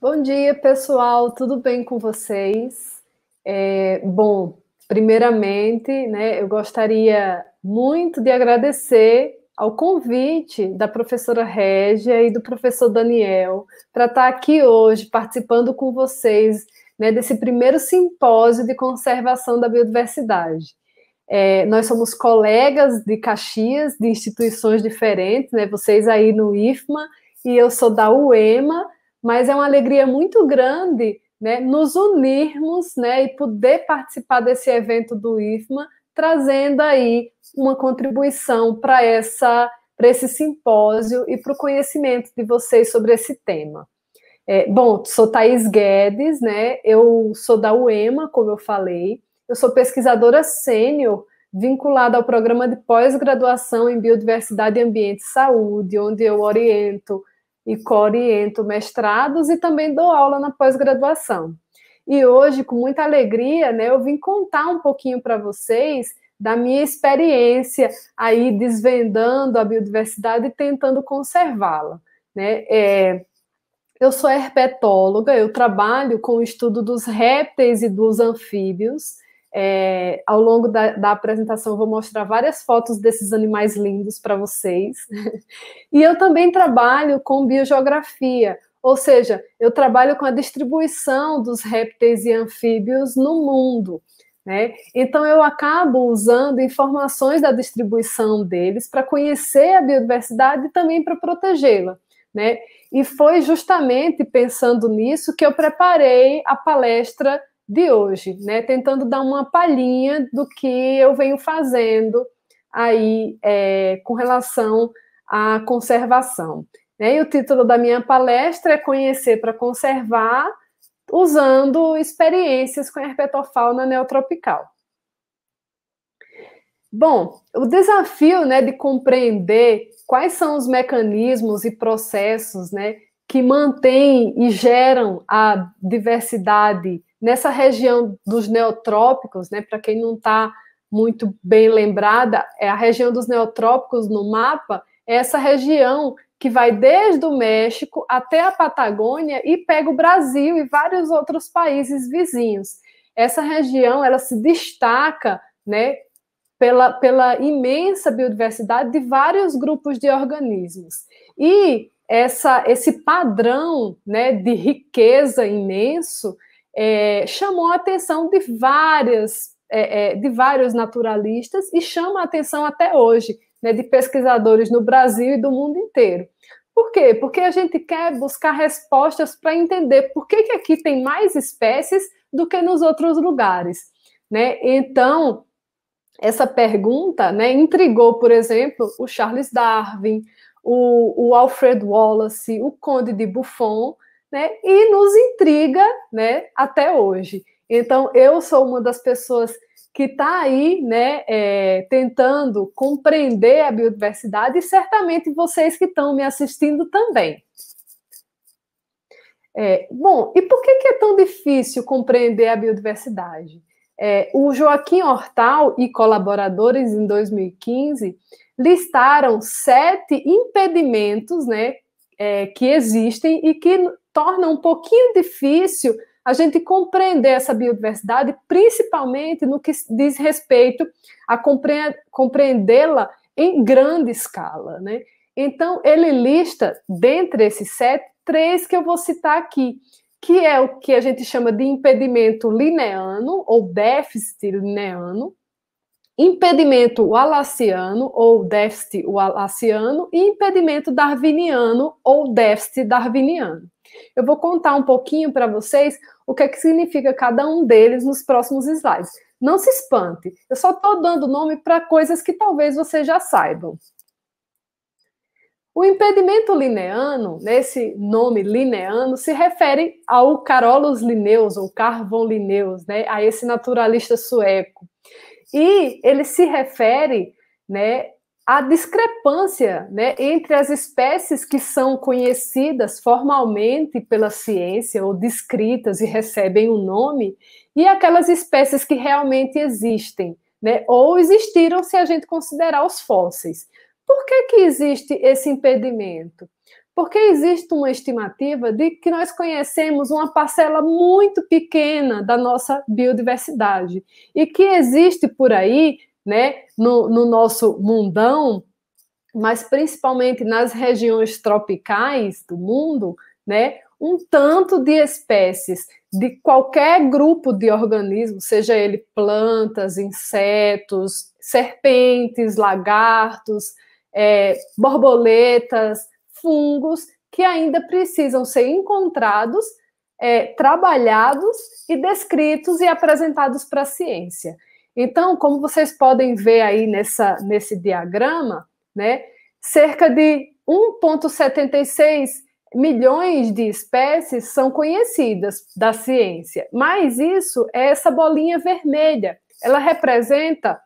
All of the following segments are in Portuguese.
Bom dia, pessoal. Tudo bem com vocês? Bom, primeiramente, né, eu gostaria muito de agradecer ao convite da professora Régia e do professor Daniel para estar aqui hoje participando com vocês, né, desse primeiro simpósio de conservação da biodiversidade. Nós somos colegas de Caxias, de instituições diferentes, né? Vocês aí no IFMA e eu sou da UEMA, mas é uma alegria muito grande, né, nos unirmos, né, e poder participar desse evento do IFMA, trazendo aí uma contribuição para esse simpósio e para o conhecimento de vocês sobre esse tema. Bom, sou Thaís Guedes, né? Eu sou da UEMA, como eu falei. Eu sou pesquisadora sênior vinculada ao programa de pós-graduação em Biodiversidade, Ambiente e Saúde, onde eu oriento e co-oriento mestrados e também dou aula na pós-graduação. E hoje, com muita alegria, né, eu vim contar um pouquinho para vocês da minha experiência aí desvendando a biodiversidade e tentando conservá-la, né? Eu sou herpetóloga, eu trabalho com o estudo dos répteis e dos anfíbios. Ao longo da apresentação, eu vou mostrar várias fotos desses animais lindos para vocês. E eu também trabalho com biogeografia, ou seja, eu trabalho com a distribuição dos répteis e anfíbios no mundo, né? Então, eu acabo usando informações da distribuição deles para conhecer a biodiversidade e também para protegê-la, né? E foi justamente pensando nisso que eu preparei a palestra de hoje, né? Tentando dar uma palhinha do que eu venho fazendo aí com relação à conservação, né? E o título da minha palestra é Conhecer para Conservar, usando experiências com herpetofauna neotropical. Bom, o desafio, né, de compreender quais são os mecanismos e processos, né, que mantêm e geram a diversidade nessa região dos neotrópicos, né, para quem não está muito bem lembrada, a região dos neotrópicos no mapa é essa região que vai desde o México até a Patagônia e pega o Brasil e vários outros países vizinhos. Essa região, ela se destaca, né, pela imensa biodiversidade de vários grupos de organismos. E esse padrão, né, de riqueza imenso chamou a atenção de vários naturalistas e chama a atenção até hoje, né, de pesquisadores no Brasil e do mundo inteiro. Por quê? Porque a gente quer buscar respostas para entender por que aqui tem mais espécies do que nos outros lugares, né? Então, essa pergunta, né, intrigou, por exemplo, o Charles Darwin, o Alfred Wallace, o Conde de Buffon, né, e nos intriga, né, até hoje. Então, eu sou uma das pessoas que está aí, né, tentando compreender a biodiversidade e certamente vocês que estão me assistindo também. Bom, e por que é tão difícil compreender a biodiversidade? O Joaquim Hortal e colaboradores, em 2015, listaram 7 impedimentos, né, que existem e que tornam um pouquinho difícil a gente compreender essa biodiversidade, principalmente no que diz respeito a compreendê-la em grande escala, né? Então, ele lista, dentre esses 7, 3 que eu vou citar aqui, que é o que a gente chama de impedimento linneano, ou déficit linneano, impedimento wallaciano, ou déficit wallaciano, e impedimento darwiniano, ou déficit darwiniano. Eu vou contar um pouquinho para vocês o que significa cada um deles nos próximos slides. Não se espante, eu só estou dando nome para coisas que talvez vocês já saibam. O impedimento linneano, esse nome linneano, se refere ao Carolus Linnaeus, ou Carl von Linnaeus, né, a esse naturalista sueco. E ele se refere, né, à discrepância, né, entre as espécies que são conhecidas formalmente pela ciência, ou descritas e recebem um nome, e aquelas espécies que realmente existem, né, ou existiram se a gente considerar os fósseis. Por que existe esse impedimento? Porque existe uma estimativa de que nós conhecemos uma parcela muito pequena da nossa biodiversidade e que existe por aí, né, no nosso mundão, mas principalmente nas regiões tropicais do mundo, né, um tanto de espécies de qualquer grupo de organismos, seja ele plantas, insetos, serpentes, lagartos, borboletas, fungos, que ainda precisam ser encontrados, trabalhados e descritos e apresentados para a ciência. Então, como vocês podem ver aí nesse diagrama, né, cerca de 1,76 milhões de espécies são conhecidas da ciência, mas isso é essa bolinha vermelha. Ela representa,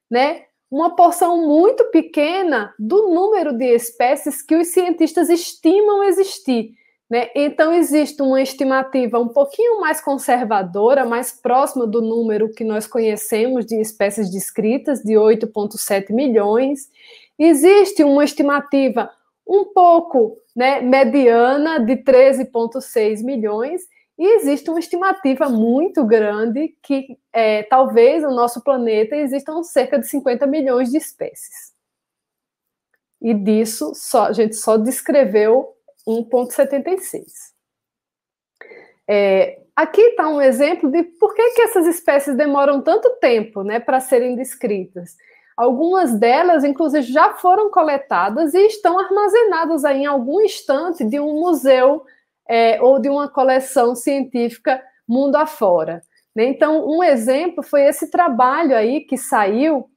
né, uma porção muito pequena do número de espécies que os cientistas estimam existir, né? Então, existe uma estimativa um pouquinho mais conservadora, mais próxima do número que nós conhecemos de espécies descritas, de 8,7 milhões. Existe uma estimativa um pouco, né, mediana, de 13,6 milhões, e existe uma estimativa muito grande que talvez no nosso planeta existam cerca de 50 milhões de espécies. E disso a gente só descreveu 1,76. Aqui está um exemplo de por que essas espécies demoram tanto tempo, né, para serem descritas. Algumas delas, inclusive, já foram coletadas e estão armazenadas aí em algum estante de um museu ou de uma coleção científica mundo afora. Né? Então, um exemplo foi esse trabalho aí que saiu,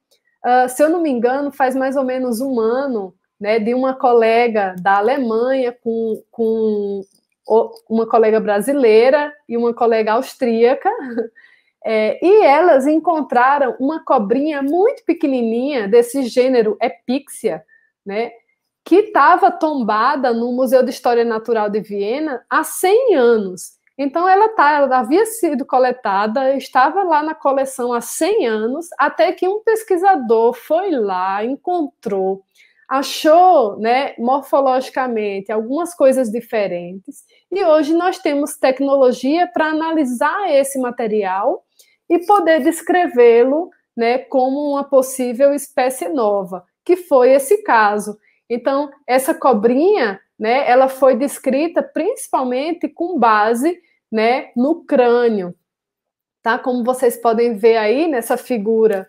se eu não me engano, faz mais ou menos um ano, né, de uma colega da Alemanha com uma colega brasileira e uma colega austríaca, e elas encontraram uma cobrinha muito pequenininha desse gênero Epixia, né, que estava tombada no Museu de História Natural de Viena há 100 anos. Então, ela havia sido coletada, estava lá na coleção há 100 anos, até que um pesquisador foi lá, encontrou, achou, né, morfologicamente algumas coisas diferentes, e hoje nós temos tecnologia para analisar esse material e poder descrevê-lo, né, como uma possível espécie nova, que foi esse caso. Então, essa cobrinha, né, ela foi descrita principalmente com base, né, no crânio. Tá? Como vocês podem ver aí nessa figura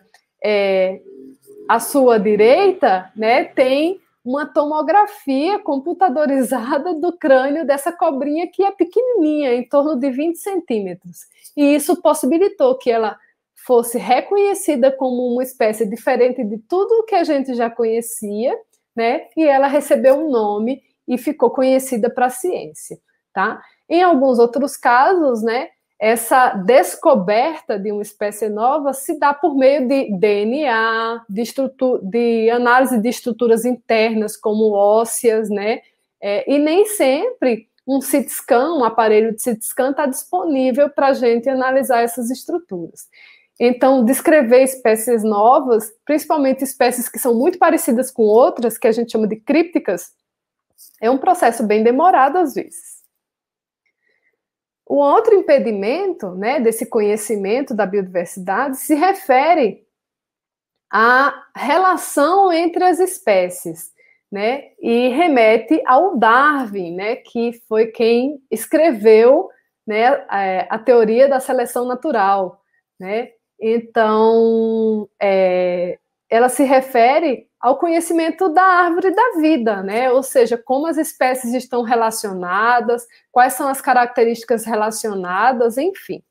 à sua direita, né, tem uma tomografia computadorizada do crânio dessa cobrinha que é pequenininha, em torno de 20 centímetros. E isso possibilitou que ela fosse reconhecida como uma espécie diferente de tudo o que a gente já conhecia, né? E ela recebeu um nome e ficou conhecida para a ciência, tá? Em alguns outros casos, né, essa descoberta de uma espécie nova se dá por meio de DNA, de análise de estruturas internas, como ósseas, né? E nem sempre um CT scan, um aparelho de CT scan está disponível para a gente analisar essas estruturas. Então, descrever espécies novas, principalmente espécies que são muito parecidas com outras, que a gente chama de crípticas, é um processo bem demorado às vezes. O outro impedimento, né, desse conhecimento da biodiversidade se refere à relação entre as espécies, né, e remete ao Darwin, né, que foi quem escreveu, né, a teoria da seleção natural, né. Então, ela se refere ao conhecimento da árvore da vida, né? Ou seja, como as espécies estão relacionadas, quais são as características relacionadas, enfim.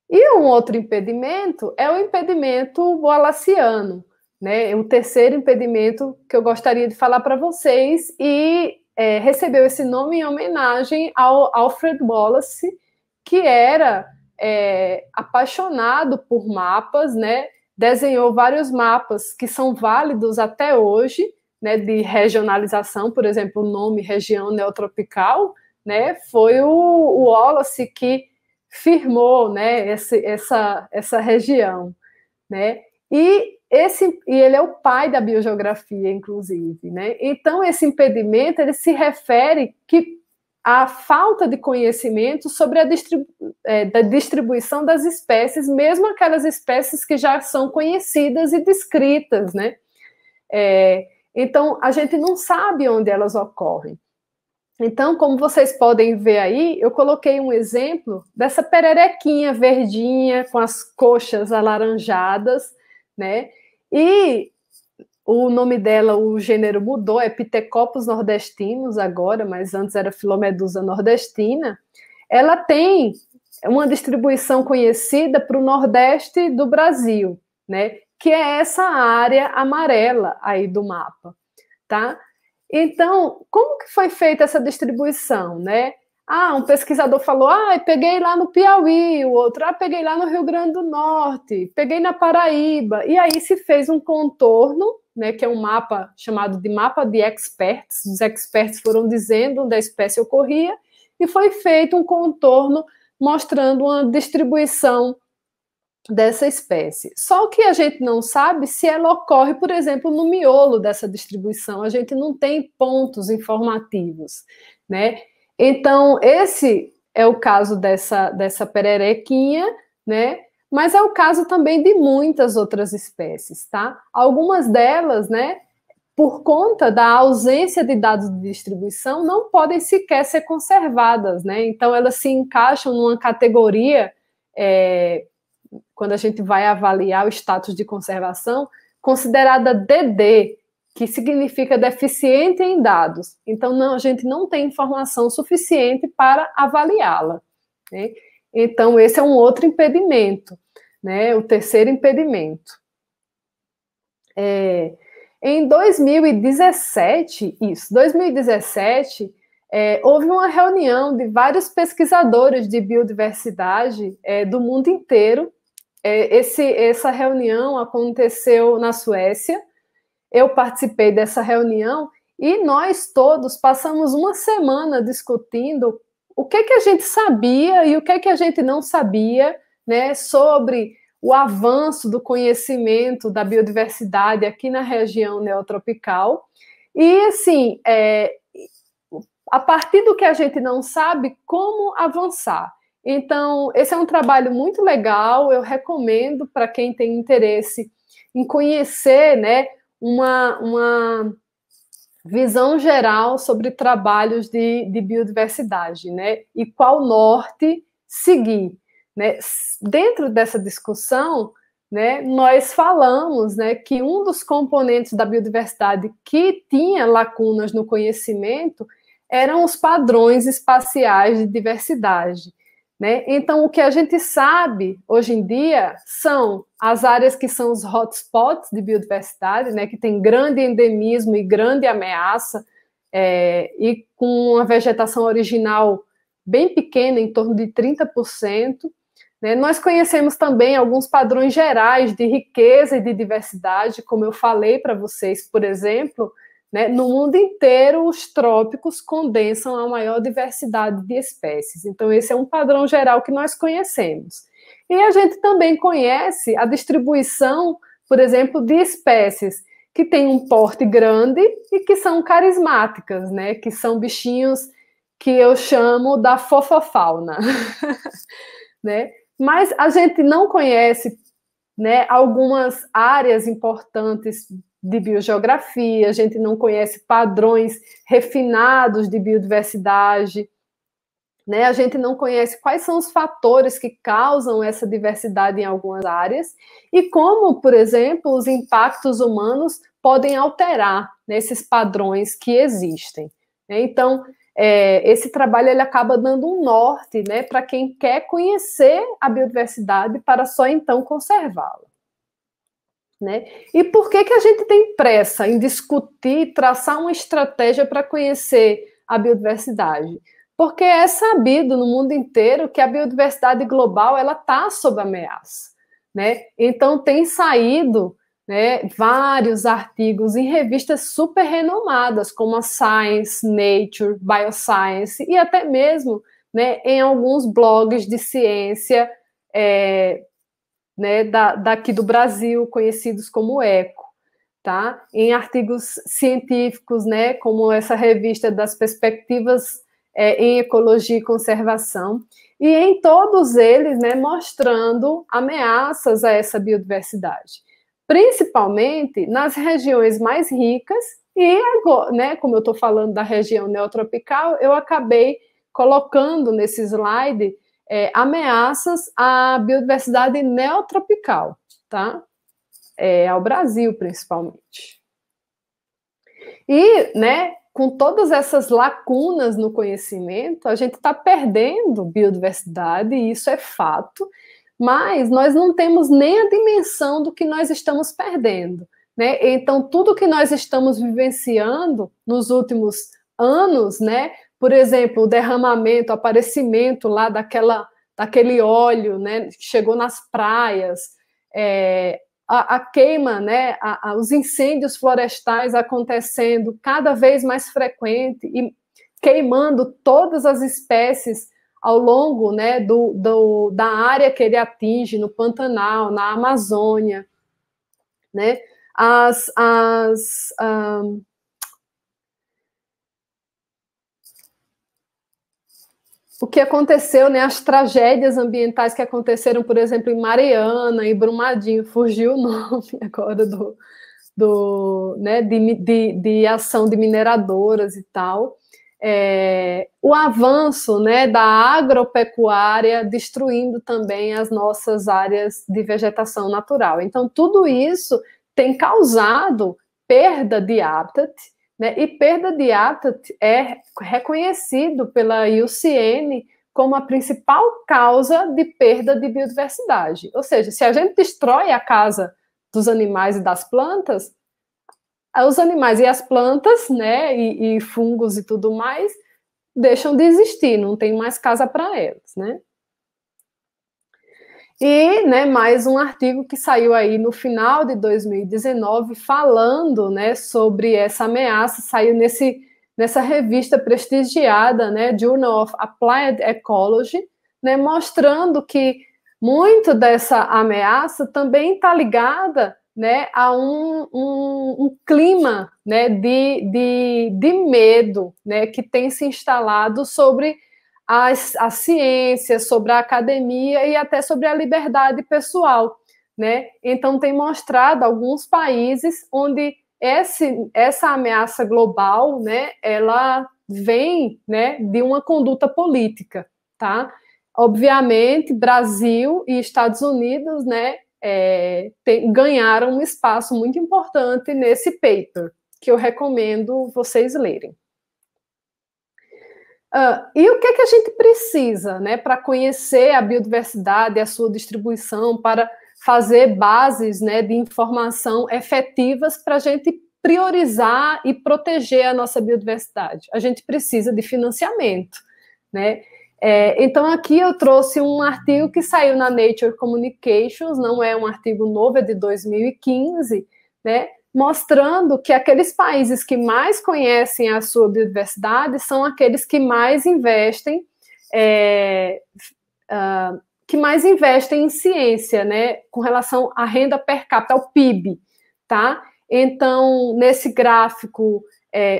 E um outro impedimento é o impedimento wallaciano, né? O terceiro impedimento que eu gostaria de falar para vocês, e recebeu esse nome em homenagem ao Alfred Wallace, que era apaixonado por mapas, né? Desenhou vários mapas que são válidos até hoje, né, de regionalização, por exemplo, o nome região neotropical, né, foi o Wallace que firmou, né, essa região, né, e e ele é o pai da biogeografia, inclusive, né? Então, esse impedimento, ele se refere à falta de conhecimento sobre da distribuição das espécies, mesmo aquelas espécies que já são conhecidas e descritas, né? Então, a gente não sabe onde elas ocorrem. Então, como vocês podem ver aí, eu coloquei um exemplo dessa pererequinha verdinha com as coxas alaranjadas, né? E o nome dela, o gênero mudou, é Pithecopus nordestinus agora, mas antes era Filomedusa nordestina. Ela tem uma distribuição conhecida para o nordeste do Brasil, né? Que é essa área amarela aí do mapa, tá? Então, como que foi feita essa distribuição, né? Um pesquisador falou, peguei lá no Piauí, o outro, peguei lá no Rio Grande do Norte, peguei na Paraíba, e aí se fez um contorno, né, que é um mapa chamado de mapa de experts, os experts foram dizendo onde a espécie ocorria, e foi feito um contorno mostrando uma distribuição dessa espécie. Só que a gente não sabe se ela ocorre, por exemplo, no miolo dessa distribuição. A gente não tem pontos informativos, né? Então, esse é o caso dessa pererequinha, né? Mas é o caso também de muitas outras espécies, tá? Algumas delas, né, por conta da ausência de dados de distribuição, não podem sequer ser conservadas, né? Então, elas se encaixam numa categoria quando a gente vai avaliar o status de conservação, considerada DD, que significa deficiente em dados. Então, a gente não tem informação suficiente para avaliá-la, né? Então, esse é um outro impedimento, né? O terceiro impedimento. Em 2017, houve uma reunião de vários pesquisadores de biodiversidade do mundo inteiro. Essa reunião aconteceu na Suécia. Eu participei dessa reunião e nós todos passamos uma semana discutindo o que a gente sabia e o que a gente não sabia, né, sobre o avanço do conhecimento da biodiversidade aqui na região neotropical. E, assim, a partir do que a gente não sabe, como avançar. Então, esse é um trabalho muito legal, eu recomendo para quem tem interesse em conhecer, né, uma visão geral sobre trabalhos de biodiversidade, né, e qual norte seguir, né. Dentro dessa discussão, né, nós falamos, né, que um dos componentes da biodiversidade que tinha lacunas no conhecimento eram os padrões espaciais de diversidade, né? Então, o que a gente sabe hoje em dia são as áreas que são os hotspots de biodiversidade, né, que tem grande endemismo e grande ameaça, e com uma vegetação original bem pequena, em torno de 30%. Né? Nós conhecemos também alguns padrões gerais de riqueza e de diversidade, como eu falei para vocês, por exemplo, né, no mundo inteiro, os trópicos condensam a maior diversidade de espécies. Então, esse é um padrão geral que nós conhecemos. E a gente também conhece a distribuição, por exemplo, de espécies que têm um porte grande e que são carismáticas, né, que são bichinhos que eu chamo da fofofauna. Né? Mas a gente não conhece, né, algumas áreas importantes de biogeografia, a gente não conhece padrões refinados de biodiversidade, né? A gente não conhece quais são os fatores que causam essa diversidade em algumas áreas e como, por exemplo, os impactos humanos podem alterar, né, esses padrões que existem. Então, esse trabalho ele acaba dando um norte, né, para quem quer conhecer a biodiversidade para só então conservá-la. Né? E por que a gente tem pressa em discutir, traçar uma estratégia para conhecer a biodiversidade? Porque é sabido no mundo inteiro que a biodiversidade global ela está sob ameaça. Né? Então, tem saído, né, vários artigos em revistas super renomadas, como a Science, Nature, Bioscience, e até mesmo, né, em alguns blogs de ciência né, daqui do Brasil, conhecidos como ECO, tá? Em artigos científicos, né, como essa revista das perspectivas em ecologia e conservação, e em todos eles, né, mostrando ameaças a essa biodiversidade, principalmente nas regiões mais ricas, e agora, né, como eu estou falando da região neotropical, eu acabei colocando nesse slide ameaças à biodiversidade neotropical, tá? Ao Brasil, principalmente. E, né, com todas essas lacunas no conhecimento, a gente está perdendo biodiversidade, e isso é fato, mas nós não temos nem a dimensão do que nós estamos perdendo, né? Então, tudo que nós estamos vivenciando nos últimos anos, né, por exemplo, o derramamento, o aparecimento lá daquele óleo, né, que chegou nas praias, a queima, né, os incêndios florestais acontecendo cada vez mais frequente e queimando todas as espécies ao longo, né, da área que ele atinge, no Pantanal, na Amazônia, né, o que aconteceu, né, as tragédias ambientais que aconteceram, por exemplo, em Mariana, em Brumadinho, fugiu o nome agora né, de ação de mineradoras e tal. O avanço, né, da agropecuária destruindo também as nossas áreas de vegetação natural. Então, tudo isso tem causado perda de hábitat, né? E perda de hábitat é reconhecido pela IUCN como a principal causa de perda de biodiversidade. Ou seja, se a gente destrói a casa dos animais e das plantas, os animais e as plantas, né, e fungos e tudo mais, deixam de existir, não tem mais casa para elas, né? E, né, mais um artigo que saiu aí no final de 2019 falando, né, sobre essa ameaça, saiu nessa revista prestigiada, né, Journal of Applied Ecology, né, mostrando que muito dessa ameaça também está ligada, né, a um clima, né, de medo, né, que tem se instalado sobre a ciência, sobre a academia e até sobre a liberdade pessoal, né? Então tem mostrado alguns países onde essa ameaça global, né, ela vem, né, de uma conduta política, tá? Obviamente, Brasil e Estados Unidos, né, ganharam um espaço muito importante nesse paper, que eu recomendo vocês lerem. E o que a gente precisa, né, para conhecer a biodiversidade, a sua distribuição, para fazer bases, né, de informação efetivas para a gente priorizar e proteger a nossa biodiversidade? A gente precisa de financiamento, né? Então, aqui eu trouxe um artigo que saiu na Nature Communications, não é um artigo novo, é de 2015, né? Mostrando que aqueles países que mais conhecem a sua biodiversidade são aqueles que mais investem, em ciência, né, com relação à renda per capita, ao PIB, tá? Então, nesse gráfico,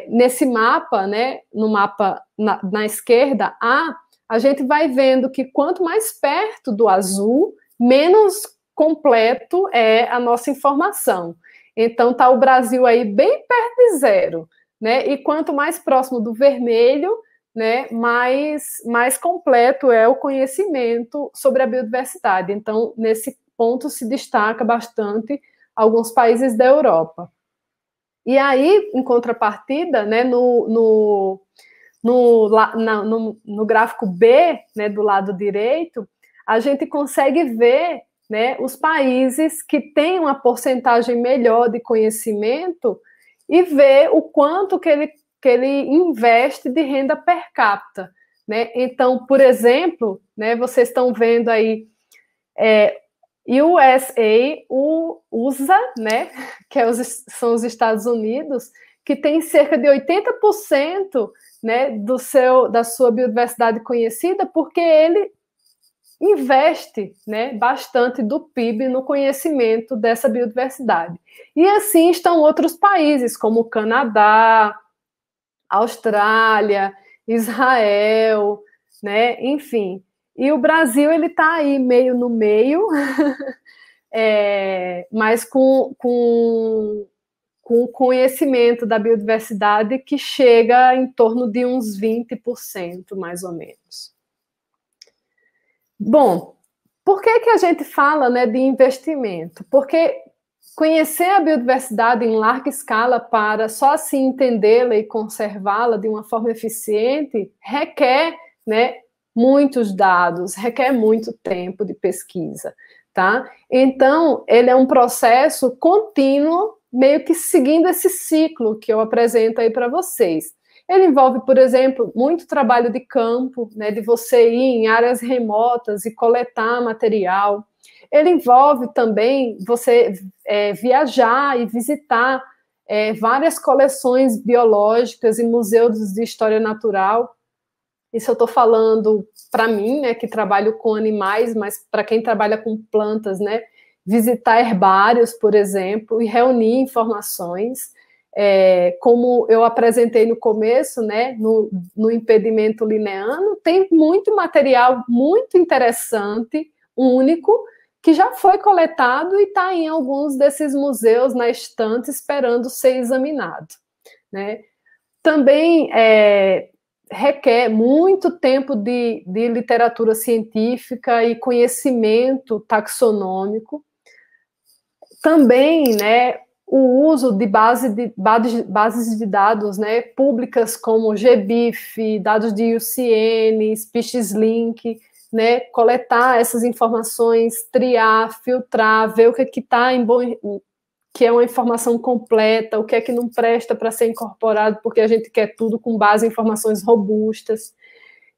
nesse mapa, né, no mapa na esquerda, a gente vai vendo que quanto mais perto do azul, menos completo é a nossa informação. Então, está o Brasil aí bem perto de zero, né? E quanto mais próximo do vermelho, né, mais completo é o conhecimento sobre a biodiversidade. Então, nesse ponto se destaca bastante alguns países da Europa. E aí, em contrapartida, né, no gráfico B, né, do lado direito, a gente consegue ver, né, os países que têm uma porcentagem melhor de conhecimento e ver o quanto que ele investe de renda per capita, né? Então, por exemplo, né, vocês estão vendo aí o USA, né, que são os Estados Unidos, que tem cerca de 80%, né, da sua biodiversidade conhecida, porque ele investe, né, bastante do PIB no conhecimento dessa biodiversidade. E assim estão outros países, como o Canadá, Austrália, Israel, né, enfim. E o Brasil, ele está aí meio no meio, mas com conhecimento da biodiversidade que chega em torno de uns 20%, mais ou menos. Bom, por que a gente fala, né, de investimento? Porque conhecer a biodiversidade em larga escala para só assim entendê-la e conservá-la de uma forma eficiente requer, né, muitos dados, requer muito tempo de pesquisa, tá? Então, ele é um processo contínuo, meio que seguindo esse ciclo que eu apresento aí para vocês. Ele envolve, por exemplo, muito trabalho de campo, né, de você ir em áreas remotas e coletar material. Ele envolve também você viajar e visitar várias coleções biológicas e museus de história natural. Isso eu estou falando para mim, né, que trabalho com animais, mas para quem trabalha com plantas, né, visitar herbários, por exemplo, e reunir informações. Como eu apresentei no começo, né, no impedimento lineano, tem muito material muito interessante, único, que já foi coletado e está em alguns desses museus na estante esperando ser examinado, né? Também requer muito tempo de literatura científica e conhecimento taxonômico. Também, né, o uso de bases de dados, né, públicas como GBIF, dados de IUCN, Species-Link, né, coletar essas informações, triar, filtrar, ver o que está em bom, que é uma informação completa, o que é que não presta para ser incorporado, porque a gente quer tudo com base em informações robustas.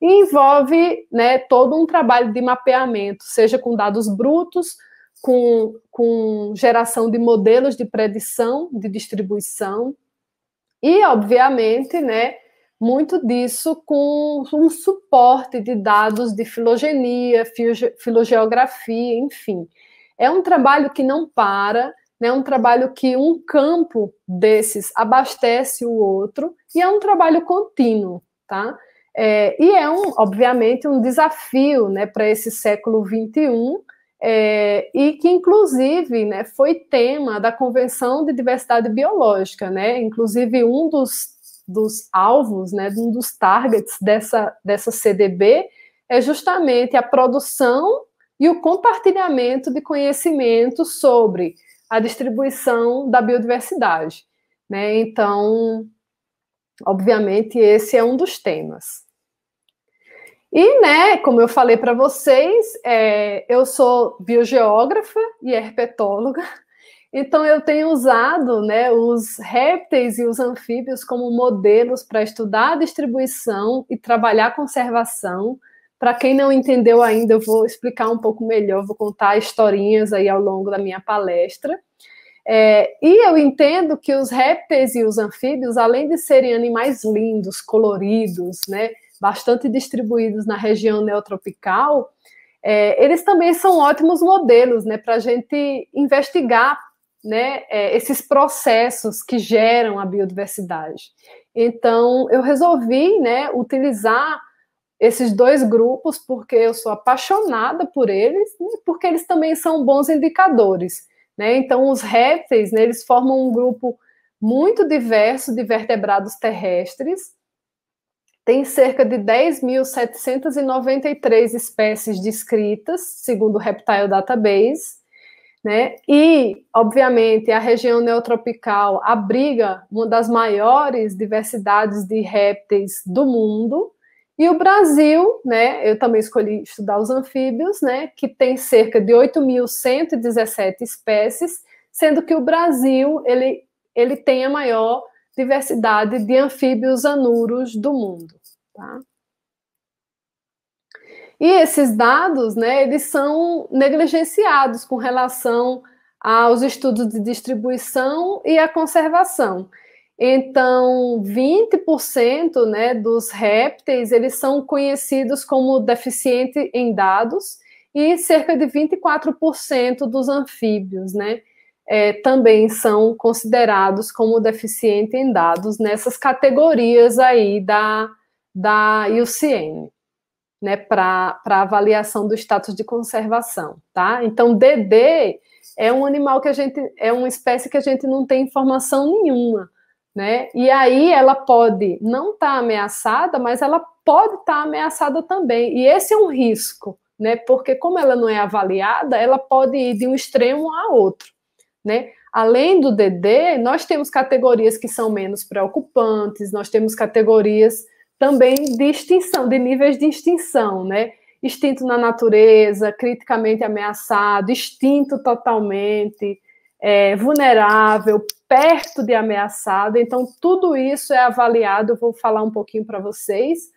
E envolve, né, todo um trabalho de mapeamento, seja com dados brutos, com geração de modelos de predição, de distribuição, e, obviamente, né, muito disso com um suporte de dados de filogenia, filogeografia, enfim. É um trabalho que não para, né, é um trabalho que um campo desses abastece o outro, e é um trabalho contínuo, tá? E obviamente, um desafio, né, para esse século XXI, e que, inclusive, né, foi tema da Convenção de Diversidade Biológica, né? Inclusive, um dos alvos, né, um dos targets dessa CDB é justamente a produção e o compartilhamento de conhecimento sobre a distribuição da biodiversidade, né? Então, obviamente, esse é um dos temas. E, né, como eu falei para vocês, eu sou biogeógrafa e herpetóloga, então eu tenho usado, né, os répteis e os anfíbios como modelos para estudar a distribuição e trabalhar a conservação. Para quem não entendeu ainda, eu vou explicar um pouco melhor, vou contar historinhas aí ao longo da minha palestra. E eu entendo que os répteis e os anfíbios, além de serem animais lindos, coloridos, né, bastante distribuídos na região neotropical, eles também são ótimos modelos, né, para a gente investigar, né, esses processos que geram a biodiversidade. Então, eu resolvi, né, utilizar esses dois grupos porque eu sou apaixonada por eles, né, porque eles também são bons indicadores, né? Então, os répteis, né, eles formam um grupo muito diverso de vertebrados terrestres. Tem cerca de 10.793 espécies descritas, segundo o Reptile Database, né? E, obviamente, a região neotropical abriga uma das maiores diversidades de répteis do mundo. E o Brasil, né? Eu também escolhi estudar os anfíbios, né? Que tem cerca de 8.117 espécies, sendo que o Brasil ele tem a maior diversidade de anfíbios anuros do mundo, tá? E esses dados, né, eles são negligenciados com relação aos estudos de distribuição e a conservação. Então, 20%, né, dos répteis, eles são conhecidos como deficientes em dados, e cerca de 24% dos anfíbios, né, também são considerados como deficientes em dados nessas categorias aí da IUCN, né, para avaliação do status de conservação, tá? Então, Dedê é um animal é uma espécie que a gente não tem informação nenhuma, né? E aí ela pode não estar ameaçada, mas ela pode estar ameaçada também. E esse é um risco, né? Porque como ela não é avaliada, ela pode ir de um extremo a outro, né? Além do DD, nós temos categorias que são menos preocupantes, nós temos categorias também de extinção, de níveis de extinção, né? Extinto na natureza, criticamente ameaçado, extinto totalmente, vulnerável, perto de ameaçado. Então, tudo isso é avaliado, eu vou falar um pouquinho para vocês,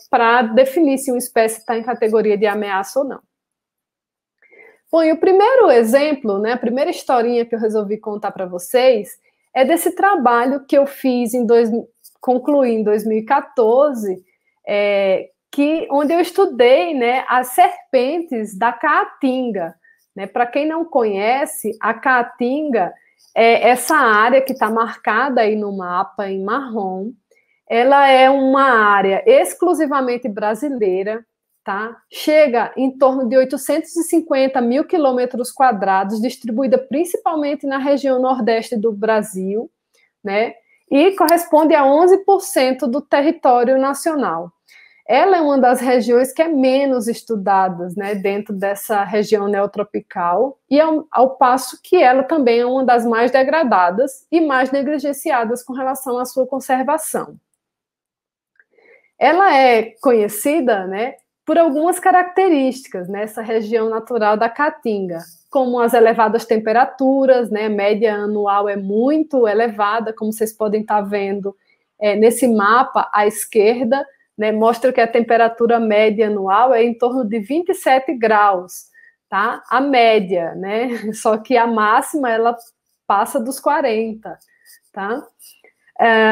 para definir se uma espécie está em categoria de ameaça ou não. Bom, e o primeiro exemplo, né, a primeira historinha que eu resolvi contar para vocês é desse trabalho que eu fiz concluí em 2014, onde eu estudei, né, as serpentes da caatinga. Né? Para quem não conhece, a caatinga é essa área que está marcada aí no mapa em marrom. Ela é uma área exclusivamente brasileira, tá? Chega em torno de 850 mil quilômetros quadrados, distribuída principalmente na região nordeste do Brasil, né? E corresponde a 11% do território nacional. Ela é uma das regiões que é menos estudadas, né, dentro dessa região neotropical, e ao passo que ela também é uma das mais degradadas e mais negligenciadas com relação à sua conservação. Ela é conhecida, né, por algumas características nessa região natural da Caatinga, como as elevadas temperaturas, né, a média anual é muito elevada, como vocês podem estar vendo nesse mapa à esquerda, né, mostra que a temperatura média anual é em torno de 27 graus, tá? A média, né? Só que a máxima, ela passa dos 40, tá?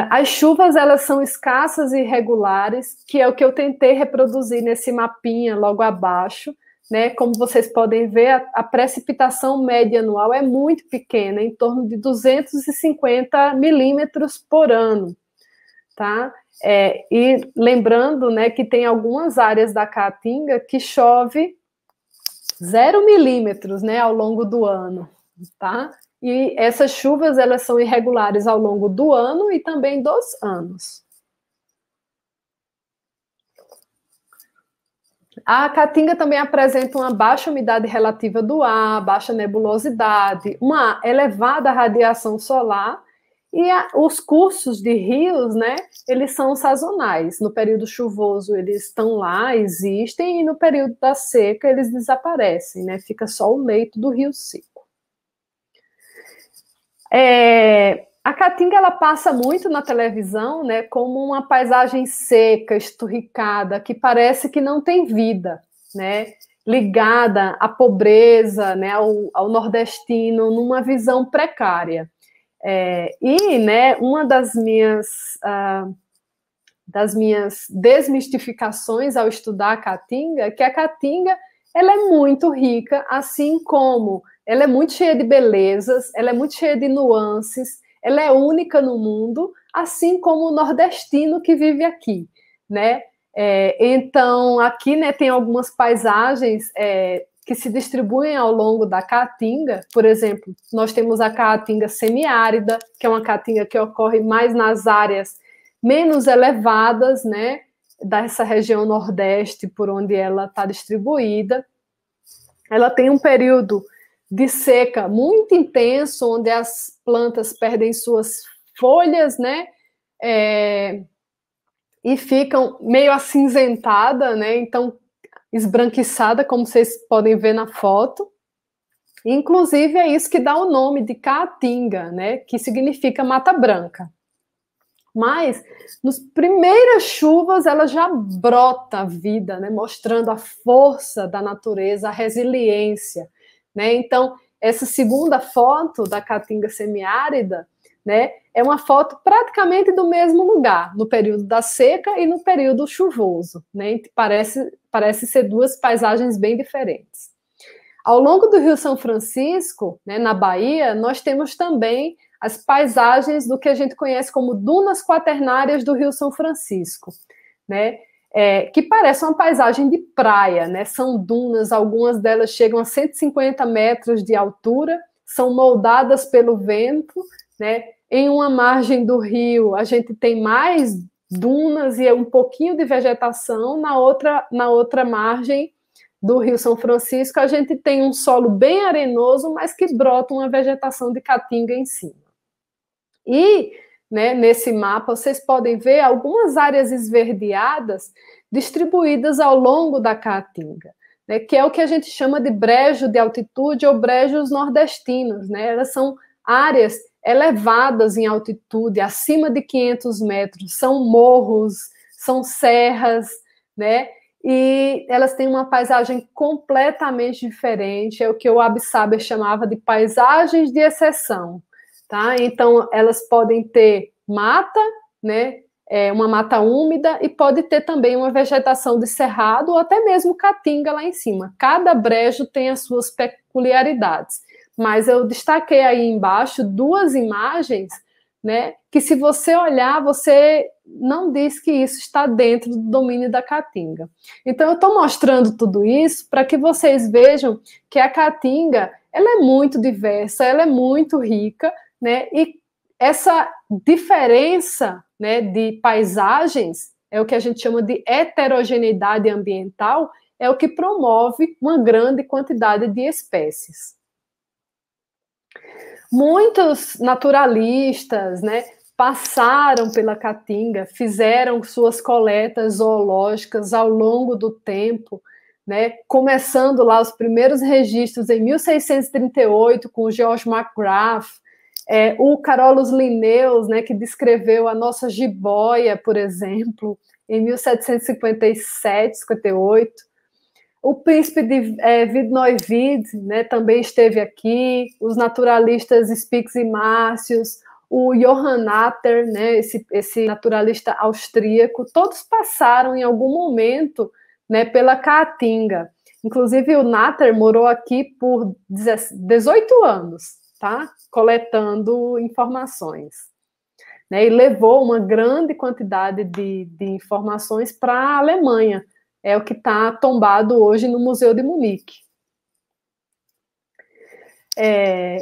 As chuvas, elas são escassas e irregulares, que é o que eu tentei reproduzir nesse mapinha logo abaixo, né? Como vocês podem ver, a precipitação média anual é muito pequena, em torno de 250 milímetros por ano, tá? E lembrando, né, que tem algumas áreas da Caatinga que chove 0 milímetros, né, ao longo do ano, tá? E essas chuvas, elas são irregulares ao longo do ano e também dos anos. A Caatinga também apresenta uma baixa umidade relativa do ar, baixa nebulosidade, uma elevada radiação solar, e os cursos de rios, né, eles são sazonais. No período chuvoso eles estão lá, existem, e no período da seca eles desaparecem, né, fica só o leito do rio seco. A Caatinga, ela passa muito na televisão, né, como uma paisagem seca, esturricada, que parece que não tem vida, né, ligada à pobreza, né, ao nordestino, numa visão precária. Né, uma das minhas desmistificações ao estudar a Caatinga é que a Caatinga, ela é muito rica, assim como ela é muito cheia de belezas, ela é muito cheia de nuances, ela é única no mundo, assim como o nordestino que vive aqui, né? Então, aqui, né, tem algumas paisagens que se distribuem ao longo da Caatinga. Por exemplo, nós temos a Caatinga semiárida, que é uma Caatinga que ocorre mais nas áreas menos elevadas, né, dessa região nordeste, por onde ela está distribuída. Ela tem um período de seca muito intenso, onde as plantas perdem suas folhas, né, e ficam meio acinzentada, né, então esbranquiçada, como vocês podem ver na foto. Inclusive, é isso que dá o nome de Caatinga, né, que significa mata branca. Mas, nas primeiras chuvas, ela já brota a vida, né, mostrando a força da natureza, a resiliência, né? Então, essa segunda foto da Caatinga semiárida né, é uma foto praticamente do mesmo lugar, no período da seca e no período chuvoso, né, parece ser duas paisagens bem diferentes. Ao longo do Rio São Francisco, né, na Bahia, nós temos também as paisagens do que a gente conhece como dunas quaternárias do Rio São Francisco, né, que parece uma paisagem de praia, né? São dunas, algumas delas chegam a 150 metros de altura, são moldadas pelo vento, né? Em uma margem do rio, a gente tem mais dunas e um pouquinho de vegetação, na outra margem do Rio São Francisco, a gente tem um solo bem arenoso, mas que brota uma vegetação de caatinga em cima. E, né, nesse mapa, vocês podem ver algumas áreas esverdeadas distribuídas ao longo da caatinga, né, que é o que a gente chama de brejo de altitude ou brejos nordestinos, né? Elas são áreas elevadas em altitude, acima de 500 metros, são morros, são serras, né? E elas têm uma paisagem completamente diferente, é o que o Absaber chamava de paisagens de exceção, tá? Então, elas podem ter mata, né? Uma mata úmida, e pode ter também uma vegetação de cerrado ou até mesmo caatinga lá em cima. Cada brejo tem as suas peculiaridades. Mas eu destaquei aí embaixo duas imagens, né, que se você olhar, você não diz que isso está dentro do domínio da caatinga. Então, eu estou mostrando tudo isso para que vocês vejam que a caatinga, ela é muito diversa, ela é muito rica, né, e essa diferença, né, de paisagens é o que a gente chama de heterogeneidade ambiental, é o que promove uma grande quantidade de espécies. Muitos naturalistas, né, passaram pela caatinga, fizeram suas coletas zoológicas ao longo do tempo, né, começando lá os primeiros registros em 1638 com o George McGrath, o Carolus Linnaeus, né, que descreveu a nossa jiboia, por exemplo, em 1757, 58. O príncipe de Wied-Neuwied, né, também esteve aqui, os naturalistas Spix e Marcius, o Johann Natter, né, esse naturalista austríaco, todos passaram em algum momento, né, pela Caatinga. Inclusive, o Natter morou aqui por 18 anos, tá? Coletando informações, né, e levou uma grande quantidade de informações para a Alemanha. É o que está tombado hoje no Museu de Munique.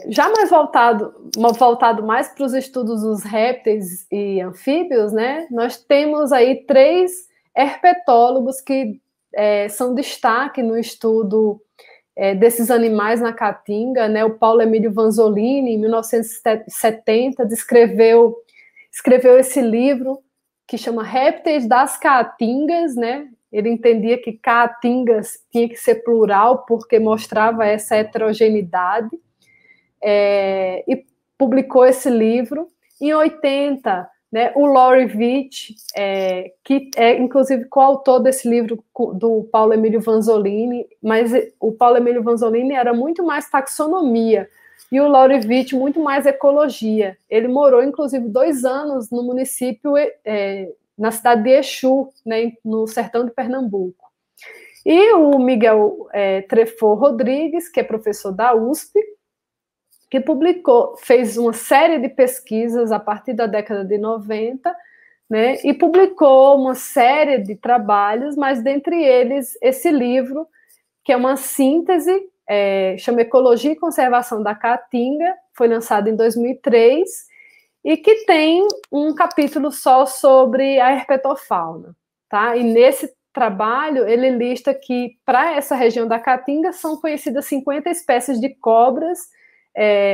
Já mais voltado mais para os estudos dos répteis e anfíbios, né, nós temos aí 3 herpetólogos que são destaque no estudo desses animais na Caatinga, né? O Paulo Emílio Vanzolini, em 1970, escreveu esse livro que chama Répteis das Caatingas, né? Ele entendia que caatingas tinha que ser plural porque mostrava essa heterogeneidade, e publicou esse livro. Em 80, né, o Laurie Veitch, que é inclusive coautor desse livro do Paulo Emílio Vanzolini, mas o Paulo Emílio Vanzolini era muito mais taxonomia, e o Laurie Veitch muito mais ecologia. Ele morou, inclusive, 2 anos no município, na cidade de Exu, né, no sertão de Pernambuco. E o Miguel Trefort Rodrigues, que é professor da USP, que fez uma série de pesquisas a partir da década de 90, né, e publicou uma série de trabalhos, mas dentre eles esse livro, que é uma síntese, chama Ecologia e Conservação da Caatinga, foi lançado em 2003, e que tem um capítulo só sobre a herpetofauna, tá? E nesse trabalho ele lista que para essa região da Caatinga são conhecidas 50 espécies de cobras.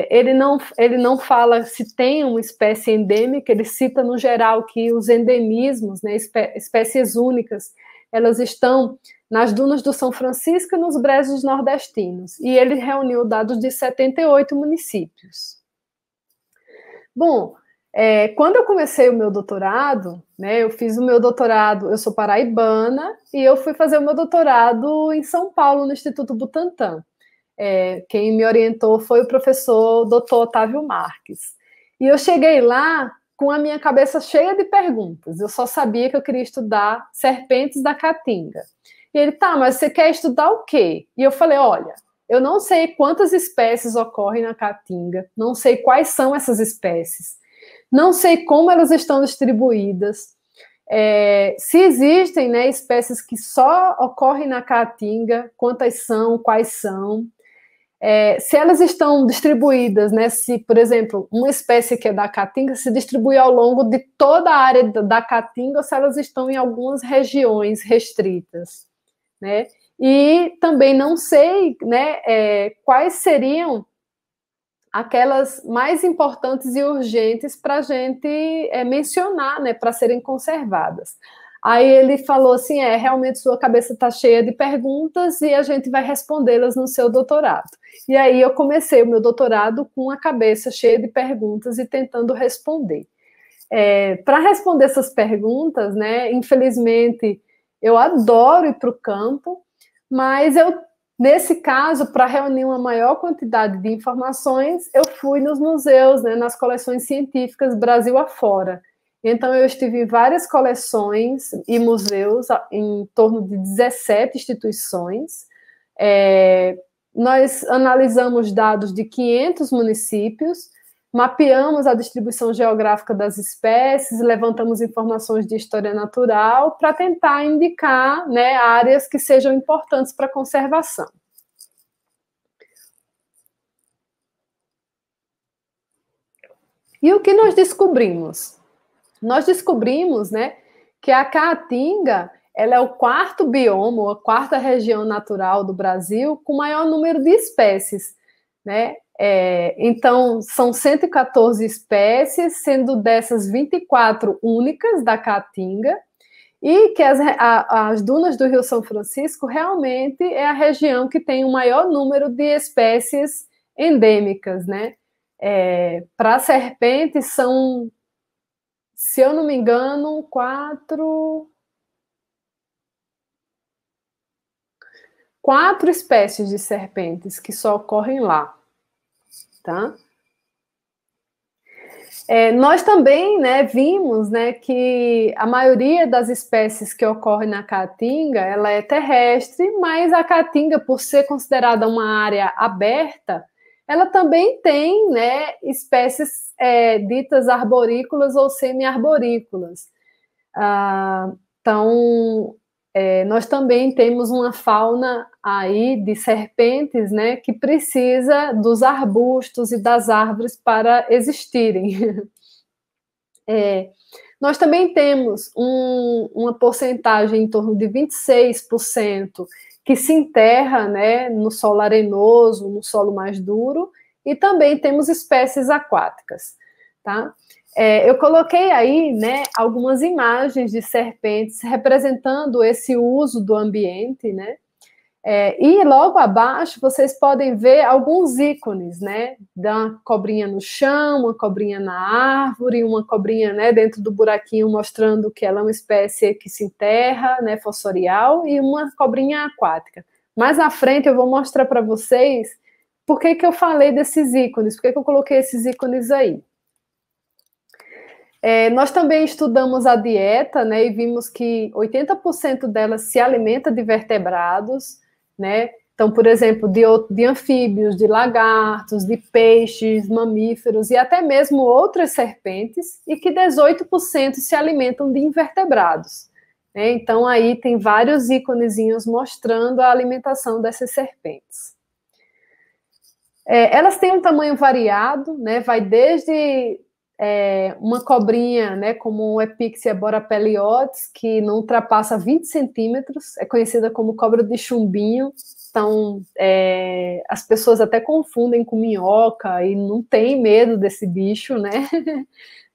Ele não fala se tem uma espécie endêmica, ele cita no geral que os endemismos, né, espécies únicas, elas estão nas dunas do São Francisco e nos brejos nordestinos, e ele reuniu dados de 78 municípios. Bom, quando eu comecei o meu doutorado, né, eu sou paraibana, e eu fui fazer o meu doutorado em São Paulo, no Instituto Butantan. Quem me orientou foi o professor Dr. Otávio Marques. E eu cheguei lá com a minha cabeça cheia de perguntas. Eu só sabia que eu queria estudar serpentes da Caatinga. E ele, tá, mas você quer estudar o quê? E eu falei, olha, eu não sei quantas espécies ocorrem na Caatinga, não sei quais são essas espécies, não sei como elas estão distribuídas, se existem, né, espécies que só ocorrem na Caatinga, quantas são, quais são, se elas estão distribuídas, né, se, por exemplo, uma espécie que é da Caatinga se distribui ao longo de toda a área da Caatinga ou se elas estão em algumas regiões restritas, né? E também não sei, né, quais seriam aquelas mais importantes e urgentes para a gente mencionar, né, para serem conservadas. Aí ele falou assim, realmente sua cabeça está cheia de perguntas e a gente vai respondê-las no seu doutorado. E aí eu comecei o meu doutorado com a cabeça cheia de perguntas e tentando responder. Para responder essas perguntas, né, infelizmente, eu adoro ir para o campo, mas nesse caso, para reunir uma maior quantidade de informações, eu fui nos museus, né, nas coleções científicas Brasil afora. Então, eu estive em várias coleções e museus, em torno de 17 instituições. Nós analisamos dados de 500 municípios, mapeamos a distribuição geográfica das espécies, levantamos informações de história natural para tentar indicar, né, áreas que sejam importantes para a conservação. E o que nós descobrimos? Nós descobrimos, né, que a Caatinga ela é o quarto bioma, a quarta região natural do Brasil com maior número de espécies, né? Então, são 114 espécies, sendo dessas 24 únicas da Caatinga, e que as dunas do Rio São Francisco realmente é a região que tem o maior número de espécies endêmicas, né? Para serpentes são, se eu não me engano, quatro espécies de serpentes que só ocorrem lá, tá? Nós também, né, vimos, né, que a maioria das espécies que ocorrem na Caatinga, ela é terrestre, mas a Caatinga, por ser considerada uma área aberta, ela também tem, né, espécies ditas arborícolas ou semi-arborícolas. Então, nós também temos uma fauna aí de serpentes, né, que precisa dos arbustos e das árvores para existirem. Nós também temos uma porcentagem em torno de 26% que se enterra, né, no solo arenoso, no solo mais duro, e também temos espécies aquáticas, tá? Eu coloquei aí, né, algumas imagens de serpentes representando esse uso do ambiente, né? E logo abaixo vocês podem ver alguns ícones, né? Da cobrinha no chão, uma cobrinha na árvore, uma cobrinha, né, dentro do buraquinho mostrando que ela é uma espécie que se enterra, né, fossorial, e uma cobrinha aquática. Mais à frente eu vou mostrar para vocês por que eu falei desses ícones, por que eu coloquei esses ícones aí. Nós também estudamos a dieta, né, e vimos que 80% dela se alimenta de vertebrados, né? Então, por exemplo, de anfíbios, de lagartos, de peixes, mamíferos e até mesmo outras serpentes, e que 18% se alimentam de invertebrados, né? Então, aí tem vários íconezinhos mostrando a alimentação dessas serpentes. Elas têm um tamanho variado, né? Vai desde uma cobrinha, né, como o Epixia borapeliotes, que não ultrapassa 20 centímetros, é conhecida como cobra de chumbinho. Então, as pessoas até confundem com minhoca e não tem medo desse bicho, né?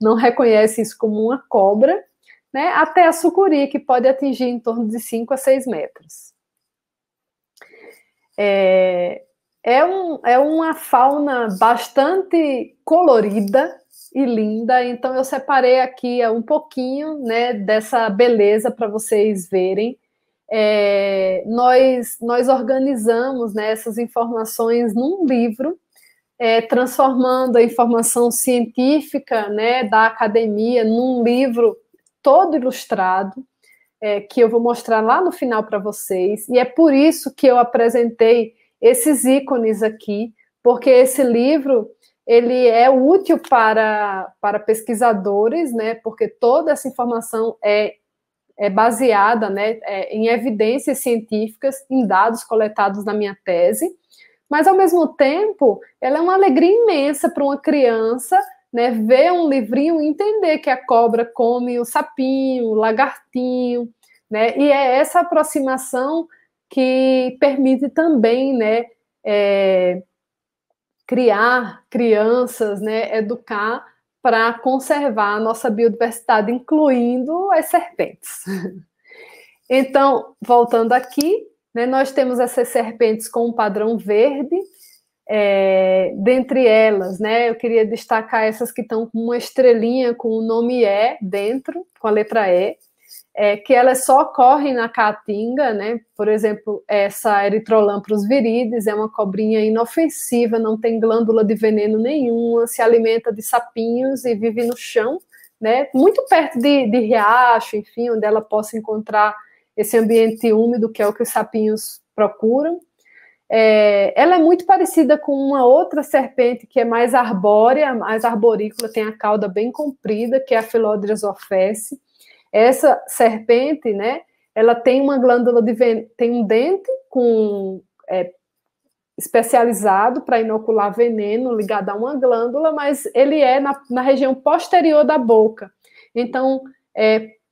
Não reconhece isso como uma cobra, né? Até a sucuri, que pode atingir em torno de 5 a 6 metros. É uma fauna bastante colorida e linda, então eu separei aqui um pouquinho, né, dessa beleza para vocês verem. Nós organizamos, né, essas informações num livro, transformando a informação científica, né, da academia num livro todo ilustrado, que eu vou mostrar lá no final para vocês. E é por isso que eu apresentei esses ícones aqui, porque esse livro ele é útil para pesquisadores, né, porque toda essa informação é baseada, né, em evidências científicas, em dados coletados na minha tese, mas, ao mesmo tempo, ela é uma alegria imensa para uma criança, né, ver um livrinho e entender que a cobra come o sapinho, o lagartinho, né, e é essa aproximação que permite também, né, criar crianças, né, educar para conservar a nossa biodiversidade, incluindo as serpentes. Então, voltando aqui, né, nós temos essas serpentes com um padrão verde, dentre elas, né, eu queria destacar essas que estão com uma estrelinha com o nome E dentro, com a letra E, que elas só ocorrem na caatinga, né? Por exemplo, essa Erythrolampros viridis é uma cobrinha inofensiva, não tem glândula de veneno nenhuma, se alimenta de sapinhos e vive no chão, né? Muito perto de riacho, enfim, onde ela possa encontrar esse ambiente úmido, que é o que os sapinhos procuram. Ela é muito parecida com uma outra serpente que é mais arbórea, mais arborícola, tem a cauda bem comprida, que é a Philodrus office. Essa serpente, né, ela tem uma glândula de veneno, tem um dente especializado para inocular veneno ligado a uma glândula, mas ele é na região posterior da boca. Então,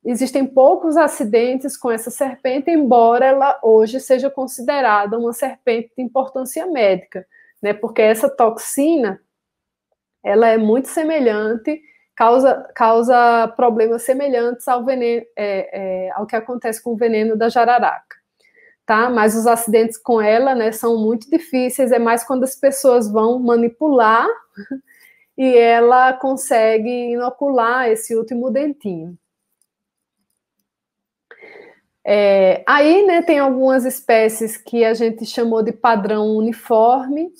existem poucos acidentes com essa serpente, embora ela hoje seja considerada uma serpente de importância médica, né, porque essa toxina, ela é muito semelhante, causa problemas semelhantes ao veneno, ao que acontece com o veneno da jararaca, tá? Mas os acidentes com ela, né, são muito difíceis, é mais quando as pessoas vão manipular e ela consegue inocular esse último dentinho. Aí, né, tem algumas espécies que a gente chamou de padrão uniforme,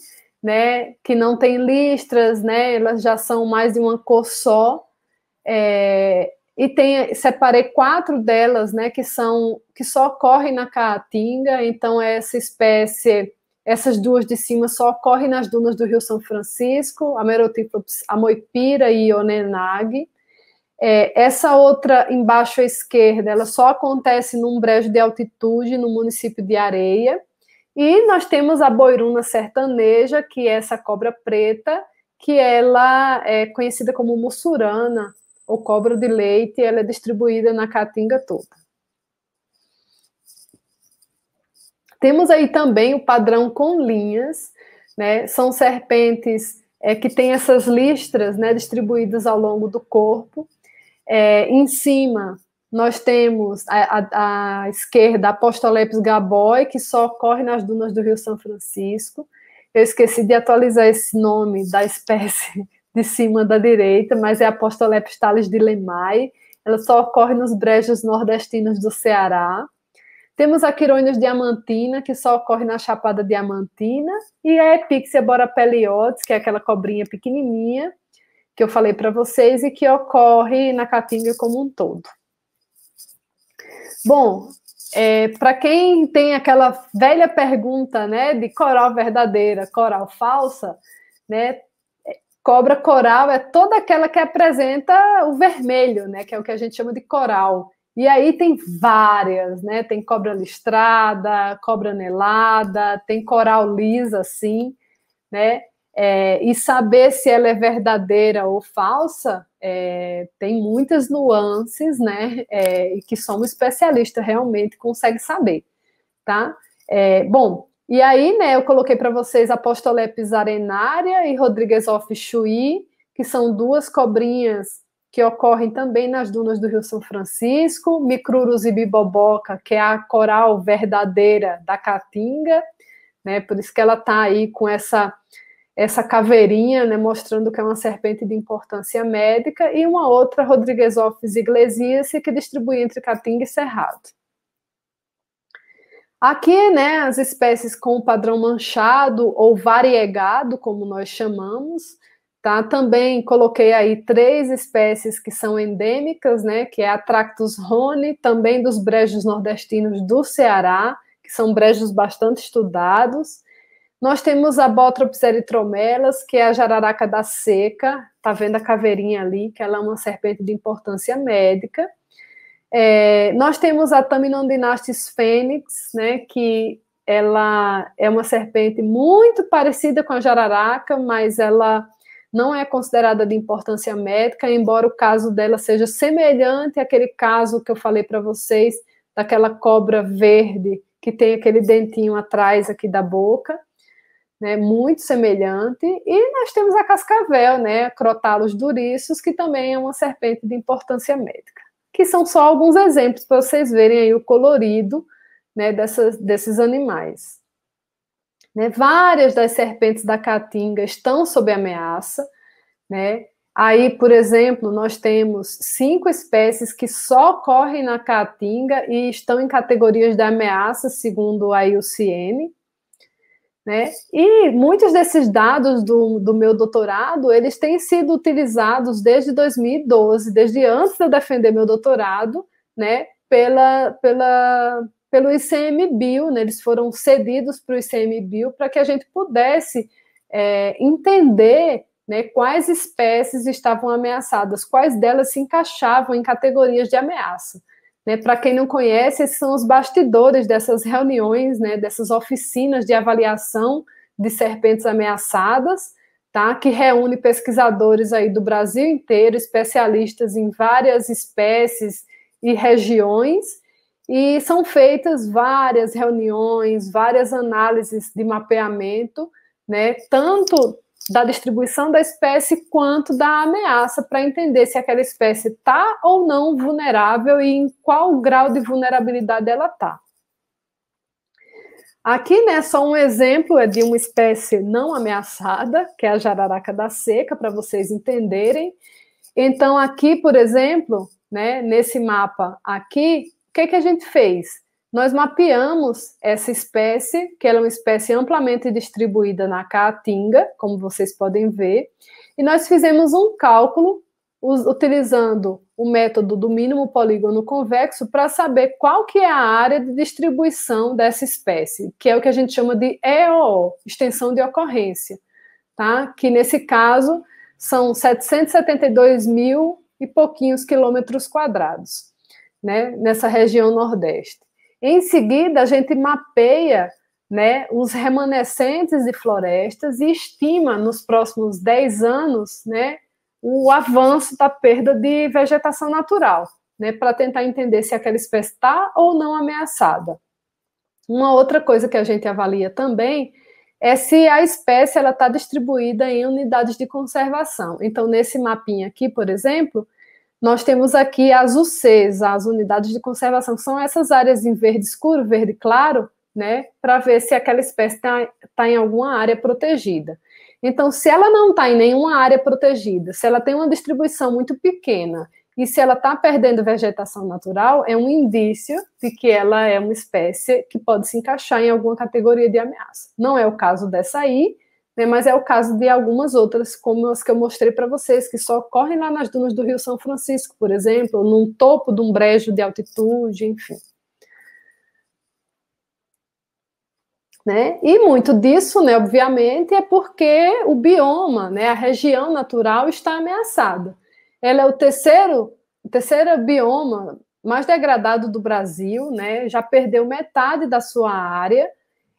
né, que não tem listras, né, elas já são mais de uma cor só, e separei 4 delas, né, que só ocorrem na caatinga. Então essa espécie, essas duas de cima só ocorrem nas dunas do Rio São Francisco, a Merotíphlops amoipira e Ionenag. Essa outra embaixo à esquerda, ela só acontece num brejo de altitude no município de Areia. E nós temos a boiruna sertaneja, que é essa cobra preta, que ela é conhecida como mussurana, ou cobra de leite, ela é distribuída na caatinga toda. Temos aí também o padrão com linhas, né? São serpentes que têm essas listras, né, distribuídas ao longo do corpo. Em cima, nós temos à esquerda a Apostolepis gaboi, que só ocorre nas dunas do Rio São Francisco. Eu esqueci de atualizar esse nome da espécie de cima da direita, mas é a Apostolepis thales de Lemay. Ela só ocorre nos brejos nordestinos do Ceará. Temos a Chironeus diamantina, que só ocorre na Chapada Diamantina, e a Epixia borapeliotes, que é aquela cobrinha pequenininha, que eu falei para vocês, e que ocorre na caatinga como um todo. Bom, para quem tem aquela velha pergunta, né, de coral verdadeira, coral falsa, né, cobra coral é toda aquela que apresenta o vermelho, né, que é o que a gente chama de coral. E aí tem várias, né, tem cobra listrada, cobra anelada, tem coral lisa, assim, né, e saber se ela é verdadeira ou falsa, tem muitas nuances, né, e que só um especialista realmente consegue saber, tá? Bom, e aí, né, eu coloquei para vocês Apostolepis arenaria e Rodrigues of Chuí, que são duas cobrinhas que ocorrem também nas dunas do Rio São Francisco, Micrurus e Biboboca, que é a coral verdadeira da caatinga, né, por isso que ela está aí com essa caveirinha, né, mostrando que é uma serpente de importância médica, e uma outra, Rodriguesopsis iglesias, que distribui entre Caatinga e Cerrado. Aqui, né, as espécies com padrão manchado ou variegado, como nós chamamos, tá? Também coloquei aí 3 espécies que são endêmicas, né, que é a Tractus rhone, também dos brejos nordestinos do Ceará, que são brejos bastante estudados. Nós temos a Botrops erythromelas, que é a jararaca da seca, tá vendo a caveirinha ali, que ela é uma serpente de importância médica. Nós temos a Taminoninastis fênix, né, que ela é uma serpente muito parecida com a jararaca, mas ela não é considerada de importância médica, embora o caso dela seja semelhante àquele caso que eu falei para vocês, daquela cobra verde, que tem aquele dentinho atrás aqui da boca, né, muito semelhante. E nós temos a cascavel, né, Crotalus duriçus, que também é uma serpente de importância médica, que são só alguns exemplos para vocês verem aí o colorido, né, desses animais. Né, várias das serpentes da caatinga estão sob ameaça, né? Aí, por exemplo, nós temos 5 espécies que só ocorrem na caatinga e estão em categorias de ameaça, segundo a IUCN. Né? E muitos desses dados do meu doutorado, eles têm sido utilizados desde 2012, desde antes de eu defender meu doutorado, né, pelo ICMBio, né, eles foram cedidos para o ICMBio para que a gente pudesse entender, né, quais espécies estavam ameaçadas, quais delas se encaixavam em categorias de ameaça. Né, para quem não conhece, esses são os bastidores dessas reuniões, né, dessas oficinas de avaliação de serpentes ameaçadas, tá, que reúne pesquisadores aí do Brasil inteiro, especialistas em várias espécies e regiões, e são feitas várias reuniões, várias análises de mapeamento, né, tanto da distribuição da espécie quanto da ameaça, para entender se aquela espécie está ou não vulnerável e em qual grau de vulnerabilidade ela está. Aqui, né, só um exemplo é de uma espécie não ameaçada, que é a jararaca da seca, para vocês entenderem. Então, aqui, por exemplo, né, nesse mapa aqui, o que a gente fez? Nós mapeamos essa espécie, que ela é uma espécie amplamente distribuída na caatinga, como vocês podem ver, e nós fizemos um cálculo utilizando o método do mínimo polígono convexo para saber qual que é a área de distribuição dessa espécie, que é o que a gente chama de EOO, extensão de ocorrência, tá? Que nesse caso são 772 mil e pouquinhos quilômetros quadrados, né, nessa região nordeste. Em seguida, a gente mapeia, né, os remanescentes de florestas e estima nos próximos 10 anos, né, o avanço da perda de vegetação natural, né, para tentar entender se aquela espécie está ou não ameaçada. Uma outra coisa que a gente avalia também é se a espécie está distribuída em unidades de conservação. Então, nesse mapinha aqui, por exemplo, nós temos aqui as UCs, as unidades de conservação, que são essas áreas em verde escuro, verde claro, né, para ver se aquela espécie está em alguma área protegida. Então, se ela não está em nenhuma área protegida, se ela tem uma distribuição muito pequena e se ela está perdendo vegetação natural, é um indício de que ela é uma espécie que pode se encaixar em alguma categoria de ameaça. Não é o caso dessa aí, né, mas é o caso de algumas outras, como as que eu mostrei para vocês, que só ocorrem lá nas dunas do Rio São Francisco, por exemplo, num topo de um brejo de altitude, enfim. Né? E muito disso, né, obviamente, é porque o bioma, né, a região natural está ameaçada. Ela é o terceiro bioma mais degradado do Brasil, né, já perdeu metade da sua área,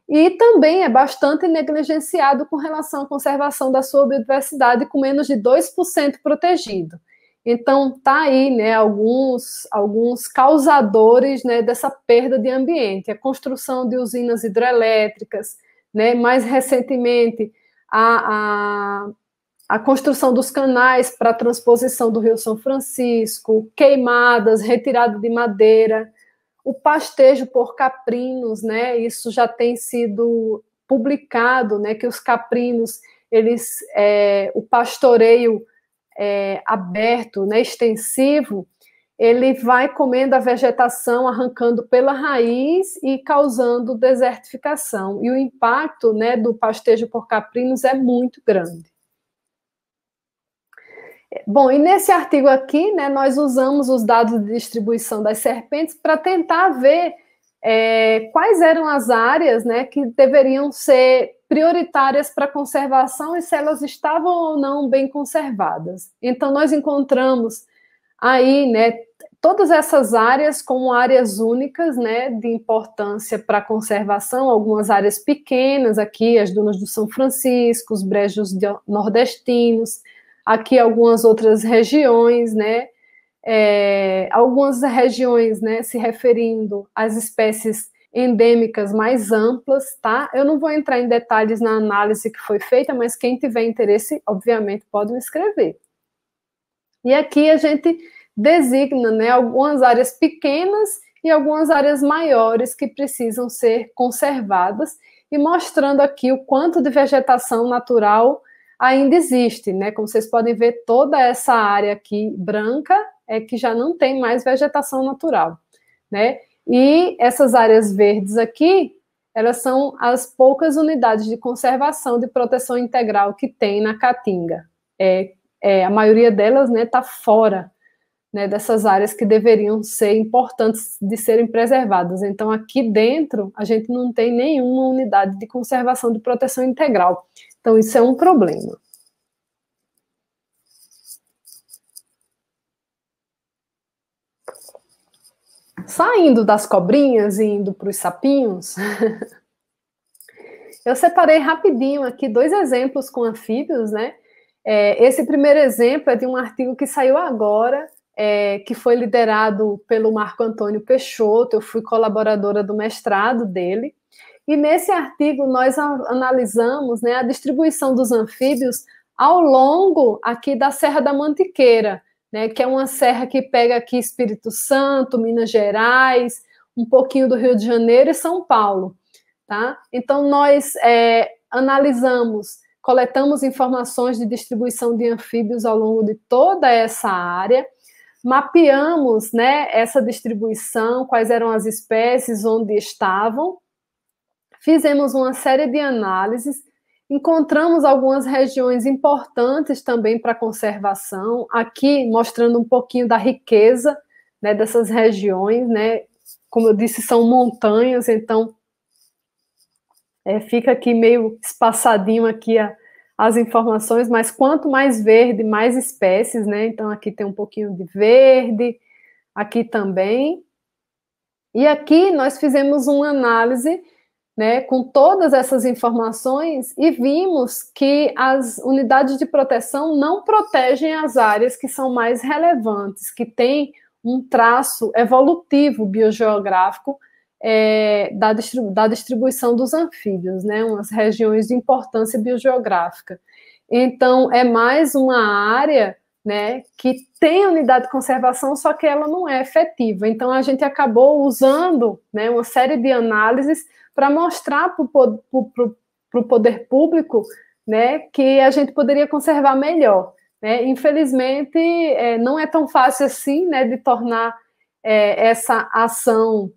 e também é bastante negligenciado com relação à conservação da sua biodiversidade, com menos de 2% protegido. Então, tá aí, né, alguns causadores, né, dessa perda de ambiente. A construção de usinas hidrelétricas, né, mais recentemente, a construção dos canais para a transposição do Rio São Francisco, queimadas, retirada de madeira, o pastejo por caprinos, né? Isso já tem sido publicado, né? Que os caprinos, o pastoreio aberto, né? Extensivo, ele vai comendo a vegetação, arrancando pela raiz e causando desertificação. E o impacto, né, do pastejo por caprinos é muito grande. Bom, e nesse artigo aqui, né, nós usamos os dados de distribuição das serpentes para tentar ver quais eram as áreas, né, que deveriam ser prioritárias para conservação e se elas estavam ou não bem conservadas. Então, nós encontramos aí, né, todas essas áreas como áreas únicas, né, de importância para a conservação, algumas áreas pequenas, aqui as dunas do São Francisco, os brejos nordestinos, aqui algumas outras regiões, né, algumas regiões, né, se referindo às espécies endêmicas mais amplas, tá? Eu não vou entrar em detalhes na análise que foi feita, mas quem tiver interesse, obviamente, pode me escrever. E aqui a gente designa, né, algumas áreas pequenas e algumas áreas maiores que precisam ser conservadas e mostrando aqui o quanto de vegetação natural ainda existe, né? Como vocês podem ver, toda essa área aqui branca é que já não tem mais vegetação natural, né? E essas áreas verdes aqui, elas são as poucas unidades de conservação de proteção integral que tem na Caatinga. A maioria delas, né, está fora, né, dessas áreas que deveriam ser importantes de serem preservadas. Então, aqui dentro, a gente não tem nenhuma unidade de conservação de proteção integral. Então, isso é um problema. Saindo das cobrinhas e indo para os sapinhos, eu separei rapidinho aqui 2 exemplos com anfíbios, né? Esse primeiro exemplo é de um artigo que saiu agora, que foi liderado pelo Marco Antônio Peixoto, eu fui colaboradora do mestrado dele, e nesse artigo nós analisamos, né, a distribuição dos anfíbios ao longo aqui da Serra da Mantiqueira, né, que é uma serra que pega aqui Espírito Santo, Minas Gerais, um pouquinho do Rio de Janeiro e São Paulo, tá? Então nós analisamos, coletamos informações de distribuição de anfíbios ao longo de toda essa área, mapeamos, né, essa distribuição, quais eram as espécies, onde estavam, fizemos uma série de análises, encontramos algumas regiões importantes também para conservação, aqui mostrando um pouquinho da riqueza, né, dessas regiões, né, como eu disse, são montanhas, então fica aqui meio espaçadinho aqui as informações, mas quanto mais verde, mais espécies, né? Então aqui tem um pouquinho de verde, aqui também. E aqui nós fizemos uma análise, né, com todas essas informações e vimos que as unidades de proteção não protegem as áreas que são mais relevantes, que têm um traço evolutivo biogeográfico da distribuição dos anfíbios, né, umas regiões de importância biogeográfica. Então, é mais uma área, né, que tem unidade de conservação, só que ela não é efetiva. Então, a gente acabou usando, né, uma série de análises para mostrar para o poder público, né, que a gente poderia conservar melhor, né? Infelizmente, não é tão fácil assim, né, de tornar essa ação,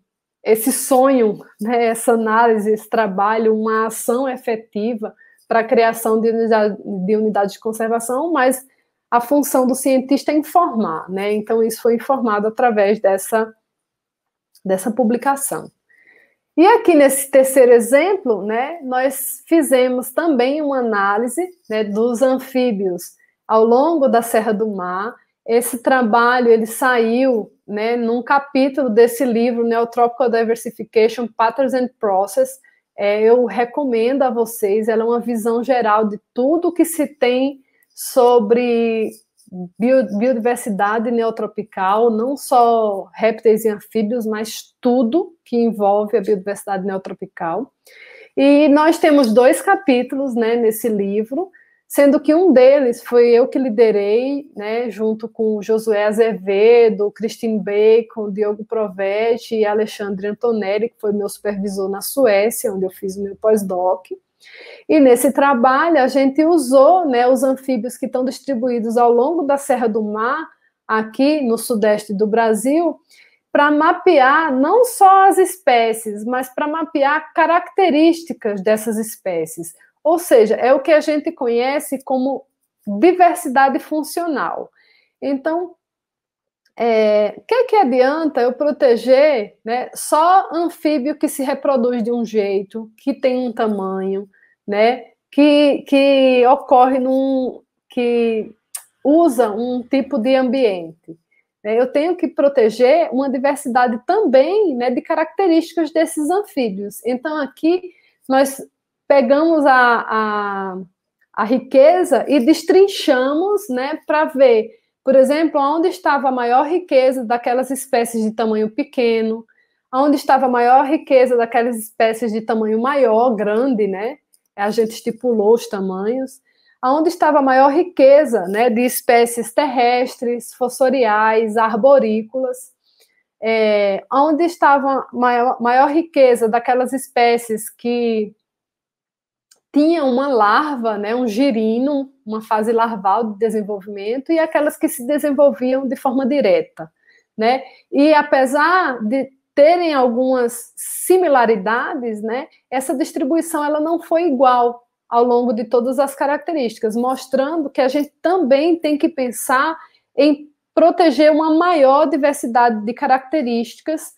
esse sonho, né, essa análise, esse trabalho, uma ação efetiva para a criação de unidade de conservação, mas a função do cientista é informar, né? Então, isso foi informado através dessa publicação. E aqui nesse terceiro exemplo, né, nós fizemos também uma análise, né, dos anfíbios ao longo da Serra do Mar. Esse trabalho ele saiu, né, num capítulo desse livro, Neotropical Diversification Patterns and Process. Eu recomendo a vocês, ela é uma visão geral de tudo que se tem sobre biodiversidade neotropical, não só répteis e anfíbios, mas tudo que envolve a biodiversidade neotropical. E nós temos 2 capítulos, né, nesse livro, sendo que um deles foi eu que liderei, né, junto com Josué Azevedo, Christine Bacon, Diogo Provetti e Alexandre Antonelli, que foi meu supervisor na Suécia, onde eu fiz o meu pós-doc. E nesse trabalho a gente usou, né, os anfíbios que estão distribuídos ao longo da Serra do Mar aqui no sudeste do Brasil, para mapear não só as espécies, mas para mapear características dessas espécies. Ou seja, é o que a gente conhece como diversidade funcional. Então, que adianta eu proteger, né, só anfíbio que se reproduz de um jeito, que tem um tamanho, né, que ocorre que usa um tipo de ambiente. Eu tenho que proteger uma diversidade também, né, de características desses anfíbios. Então, aqui nós pegamos a riqueza e destrinchamos, né, para ver, por exemplo, onde estava a maior riqueza daquelas espécies de tamanho pequeno, onde estava a maior riqueza daquelas espécies de tamanho maior, grande, né? A gente estipulou os tamanhos. Onde estava a maior riqueza, né, de espécies terrestres, fossoriais, arborícolas, onde estava a maior riqueza daquelas espécies que tinham uma larva, né, um girino, uma fase larval de desenvolvimento, e aquelas que se desenvolviam de forma direta, né? E apesar de terem algumas similaridades, né, essa distribuição ela não foi igual ao longo de todas as características, mostrando que a gente também tem que pensar em proteger uma maior diversidade de características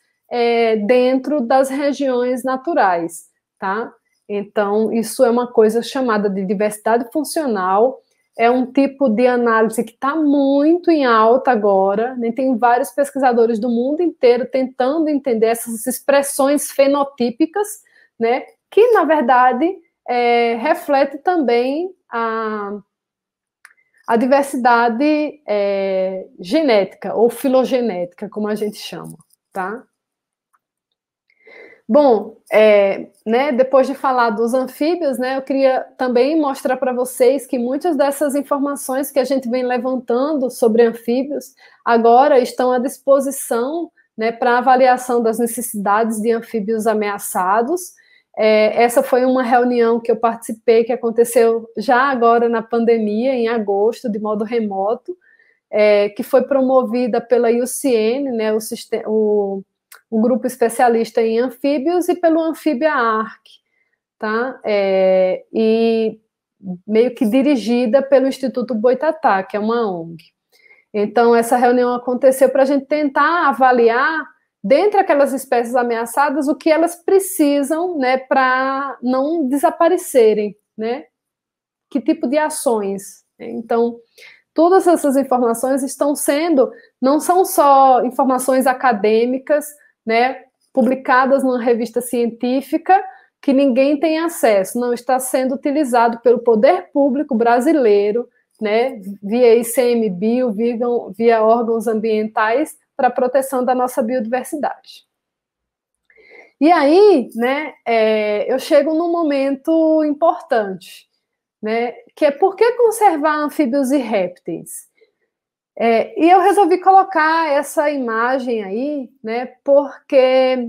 dentro das regiões naturais, tá? Então, isso é uma coisa chamada de diversidade funcional, é um tipo de análise que está muito em alta agora, né? Tem vários pesquisadores do mundo inteiro tentando entender essas expressões fenotípicas, né? Que, na verdade, reflete também a diversidade genética, ou filogenética, como a gente chama, tá? Bom, né, depois de falar dos anfíbios, né, eu queria também mostrar para vocês que muitas dessas informações que a gente vem levantando sobre anfíbios agora estão à disposição, né, para avaliação das necessidades de anfíbios ameaçados. Essa foi uma reunião que eu participei, que aconteceu já agora na pandemia, em agosto, de modo remoto, que foi promovida pela IUCN, né, o grupo especialista em anfíbios, e pelo Amphibia Arc, tá? E meio que dirigida pelo Instituto Boitatá, que é uma ONG. Então, essa reunião aconteceu para a gente tentar avaliar, dentre aquelas espécies ameaçadas, o que elas precisam, né, para não desaparecerem, né? Que tipo de ações. Então, todas essas informações estão sendo, não são só informações acadêmicas, né, publicadas numa revista científica que ninguém tem acesso, não, está sendo utilizado pelo poder público brasileiro, né, via ICMBio, via órgãos ambientais, para a proteção da nossa biodiversidade. E aí, né, eu chego num momento importante, né, que é por que conservar anfíbios e répteis? E eu resolvi colocar essa imagem aí, né, porque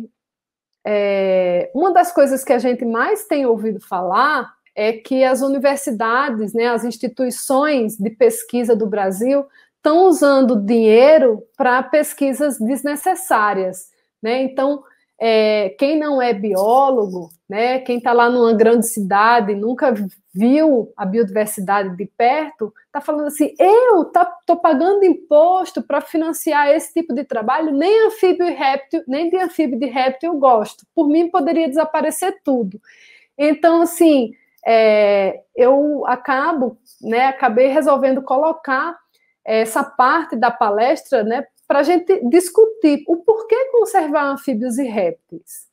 uma das coisas que a gente mais tem ouvido falar é que as universidades, né, as instituições de pesquisa do Brasil estão usando dinheiro para pesquisas desnecessárias, né? Então, quem não é biólogo, né, quem está lá numa grande cidade, nunca viu a biodiversidade de perto, está falando assim, eu estou pagando imposto para financiar esse tipo de trabalho, nem anfíbio e réptil, nem de anfíbio e de réptil eu gosto, por mim poderia desaparecer tudo. Então, assim, eu acabei resolvendo colocar essa parte da palestra, né, para a gente discutir o porquê conservar anfíbios e répteis.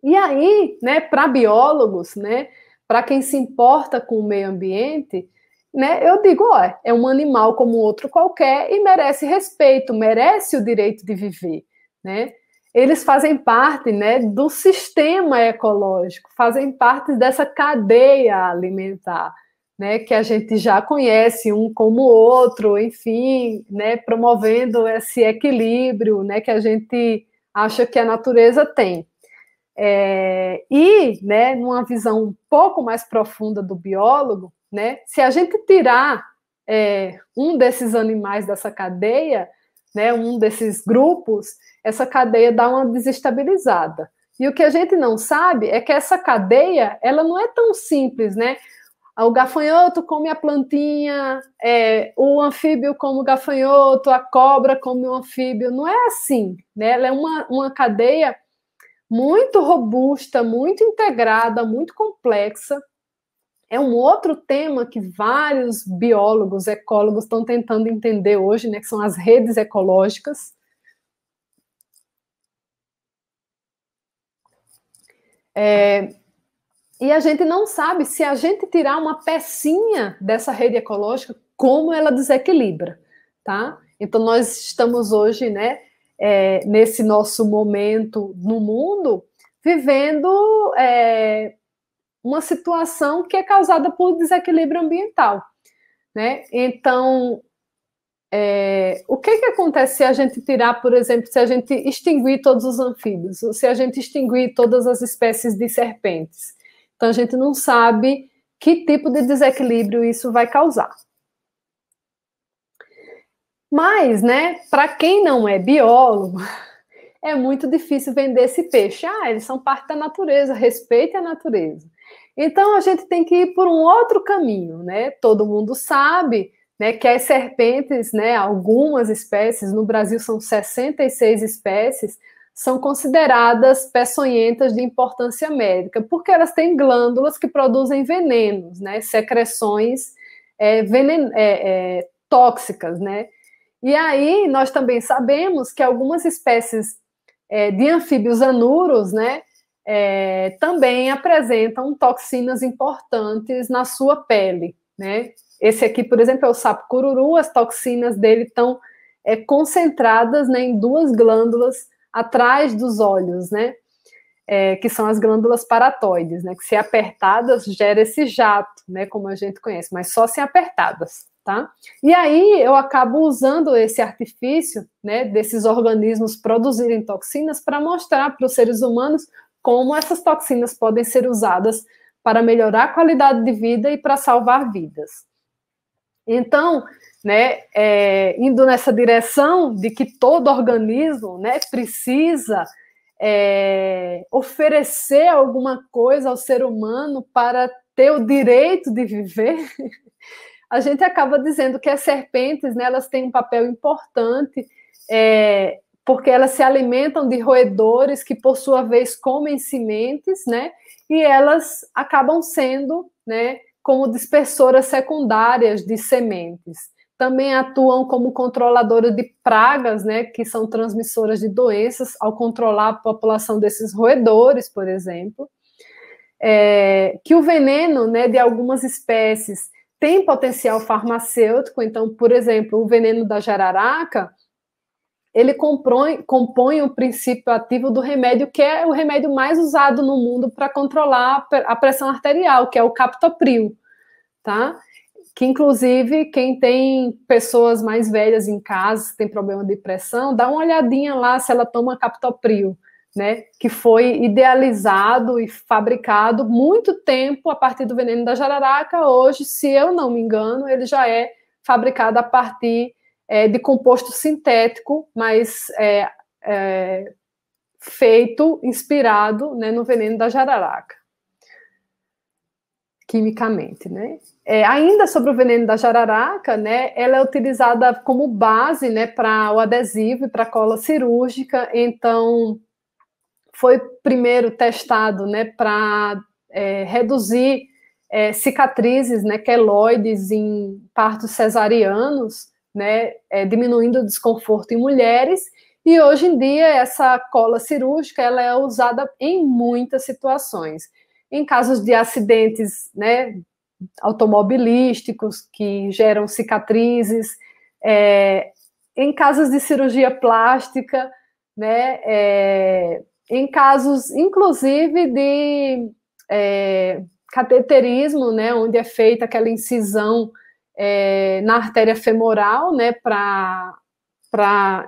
E aí, né, para biólogos, né, para quem se importa com o meio ambiente, né, eu digo, é um animal como outro qualquer e merece respeito, merece o direito de viver, né? Eles fazem parte, né, do sistema ecológico, fazem parte dessa cadeia alimentar, né, que a gente já conhece um como o outro, enfim, né, promovendo esse equilíbrio, né, que a gente acha que a natureza tem. E, né, numa visão um pouco mais profunda do biólogo, né, se a gente tirar um desses animais dessa cadeia, né, um desses grupos, essa cadeia dá uma desestabilizada. E o que a gente não sabe é que essa cadeia, ela não é tão simples, né? O gafanhoto come a plantinha, o anfíbio come o gafanhoto, a cobra come o anfíbio. Não é assim, né? Ela é uma cadeia muito robusta, muito integrada, muito complexa. É um outro tema que vários biólogos, ecólogos estão tentando entender hoje, né? Que são as redes ecológicas. E a gente não sabe se a gente tirar uma pecinha dessa rede ecológica, como ela desequilibra, tá? Então nós estamos hoje, né, nesse nosso momento no mundo, vivendo uma situação que é causada por desequilíbrio ambiental, né? Então, o que acontece se a gente tirar, por exemplo, se a gente extinguir todos os anfíbios, ou se a gente extinguir todas as espécies de serpentes? Então, a gente não sabe que tipo de desequilíbrio isso vai causar. Mas, né, para quem não é biólogo, é muito difícil vender esse peixe. Eles são parte da natureza, respeite a natureza. Então, a gente tem que ir por um outro caminho, né? Todo mundo sabe, né, que as serpentes, né, algumas espécies, no Brasil são 66 espécies, são consideradas peçonhentas de importância médica, porque elas têm glândulas que produzem venenos, né, secreções tóxicas, né? E aí nós também sabemos que algumas espécies de anfíbios anuros, né, também apresentam toxinas importantes na sua pele, né? Esse aqui, por exemplo, é o sapo cururu, as toxinas dele estão concentradas, né, em duas glândulas atrás dos olhos, né? Que são as glândulas paratóides, né? Que se apertadas gera esse jato, né? Como a gente conhece, mas só se apertadas, tá? E aí eu acabo usando esse artifício, né? Desses organismos produzirem toxinas para mostrar para os seres humanos como essas toxinas podem ser usadas para melhorar a qualidade de vida e para salvar vidas. Então, né, indo nessa direção de que todo organismo, né, precisa oferecer alguma coisa ao ser humano para ter o direito de viver, a gente acaba dizendo que as serpentes, né, elas têm um papel importante, porque elas se alimentam de roedores que, por sua vez, comem sementes, né, e elas acabam sendo, né, como dispersoras secundárias de sementes. Também atuam como controladoras de pragas, né, que são transmissoras de doenças, ao controlar a população desses roedores, por exemplo. Que o veneno, né, de algumas espécies tem potencial farmacêutico. Então, por exemplo, o veneno da jararaca, ele compõe o princípio ativo do remédio, que é o remédio mais usado no mundo para controlar a pressão arterial, que é o captopril, tá? Que, inclusive, quem tem pessoas mais velhas em casa, tem problema de pressão, dá uma olhadinha lá se ela toma captopril, né? Que foi idealizado e fabricado muito tempo a partir do veneno da jararaca. Hoje, se eu não me engano, ele já é fabricado a partir de composto sintético, mas feito, inspirado, né, no veneno da jararaca, quimicamente, né? Ainda sobre o veneno da jararaca, né, ela é utilizada como base, né, para o adesivo e para a cola cirúrgica. Então, foi primeiro testado, né, para reduzir cicatrizes, né, queloides em partos cesarianos, né, diminuindo o desconforto em mulheres. E hoje em dia essa cola cirúrgica ela é usada em muitas situações. Em casos de acidentes, né, automobilísticos que geram cicatrizes, em casos de cirurgia plástica, né, em casos, inclusive, de cateterismo, né, onde é feita aquela incisão na artéria femoral, né, para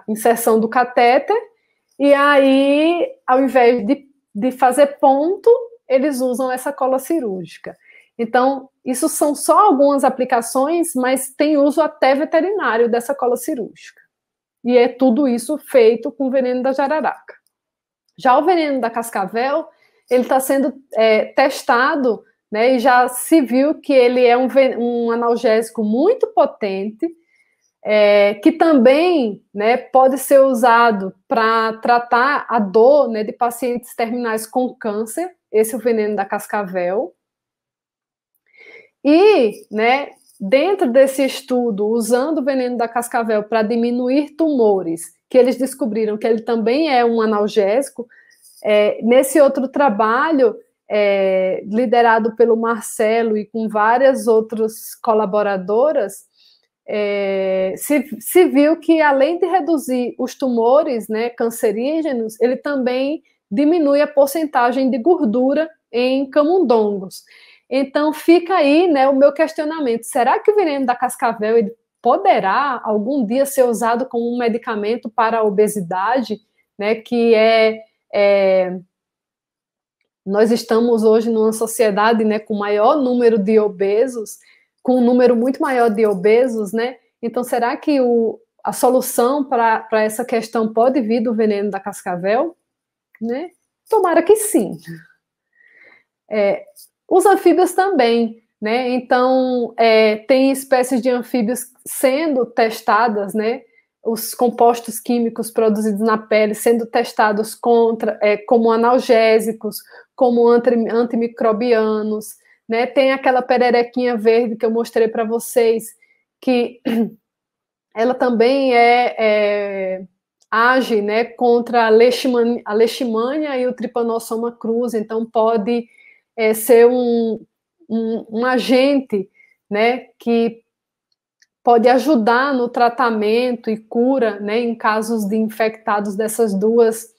inserção do catéter, e aí, ao invés de fazer ponto, eles usam essa cola cirúrgica. Então, isso são só algumas aplicações, mas tem uso até veterinário dessa cola cirúrgica. E é tudo isso feito com veneno da jararaca. Já o veneno da cascavel, ele está sendo testado, né, e já se viu que ele é um analgésico muito potente, que também, né, pode ser usado para tratar a dor, né, de pacientes terminais com câncer. Esse é o veneno da cascavel. E, né, dentro desse estudo, usando o veneno da cascavel para diminuir tumores, que eles descobriram que ele também é um analgésico, nesse outro trabalho, liderado pelo Marcelo e com várias outras colaboradoras, se viu que, além de reduzir os tumores, né, cancerígenos, ele também diminui a porcentagem de gordura em camundongos. Então, fica aí, né, o meu questionamento. Será que o veneno da cascavel ele poderá, algum dia, ser usado como um medicamento para a obesidade, né, que nós estamos hoje numa sociedade, né, com maior número de obesos, com um número muito maior de obesos, né? Então, será que a solução para essa questão pode vir do veneno da cascavel? Né? Tomara que sim. Os anfíbios também, né? Então, tem espécies de anfíbios sendo testadas, né? Os compostos químicos produzidos na pele sendo testados como analgésicos, como antimicrobianos, né? Tem aquela pererequinha verde que eu mostrei para vocês, que ela também age, né, contra a leishmania e o trypanosoma cruzi, então pode ser um agente, né, que pode ajudar no tratamento e cura, né, em casos de infectados dessas duas,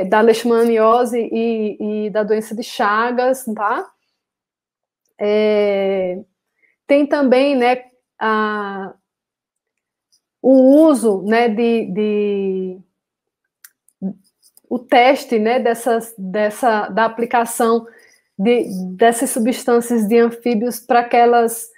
da leishmaniose e da doença de Chagas, tá? Tem também, né, o uso, né, o teste, né, da aplicação dessas substâncias de anfíbios para aquelas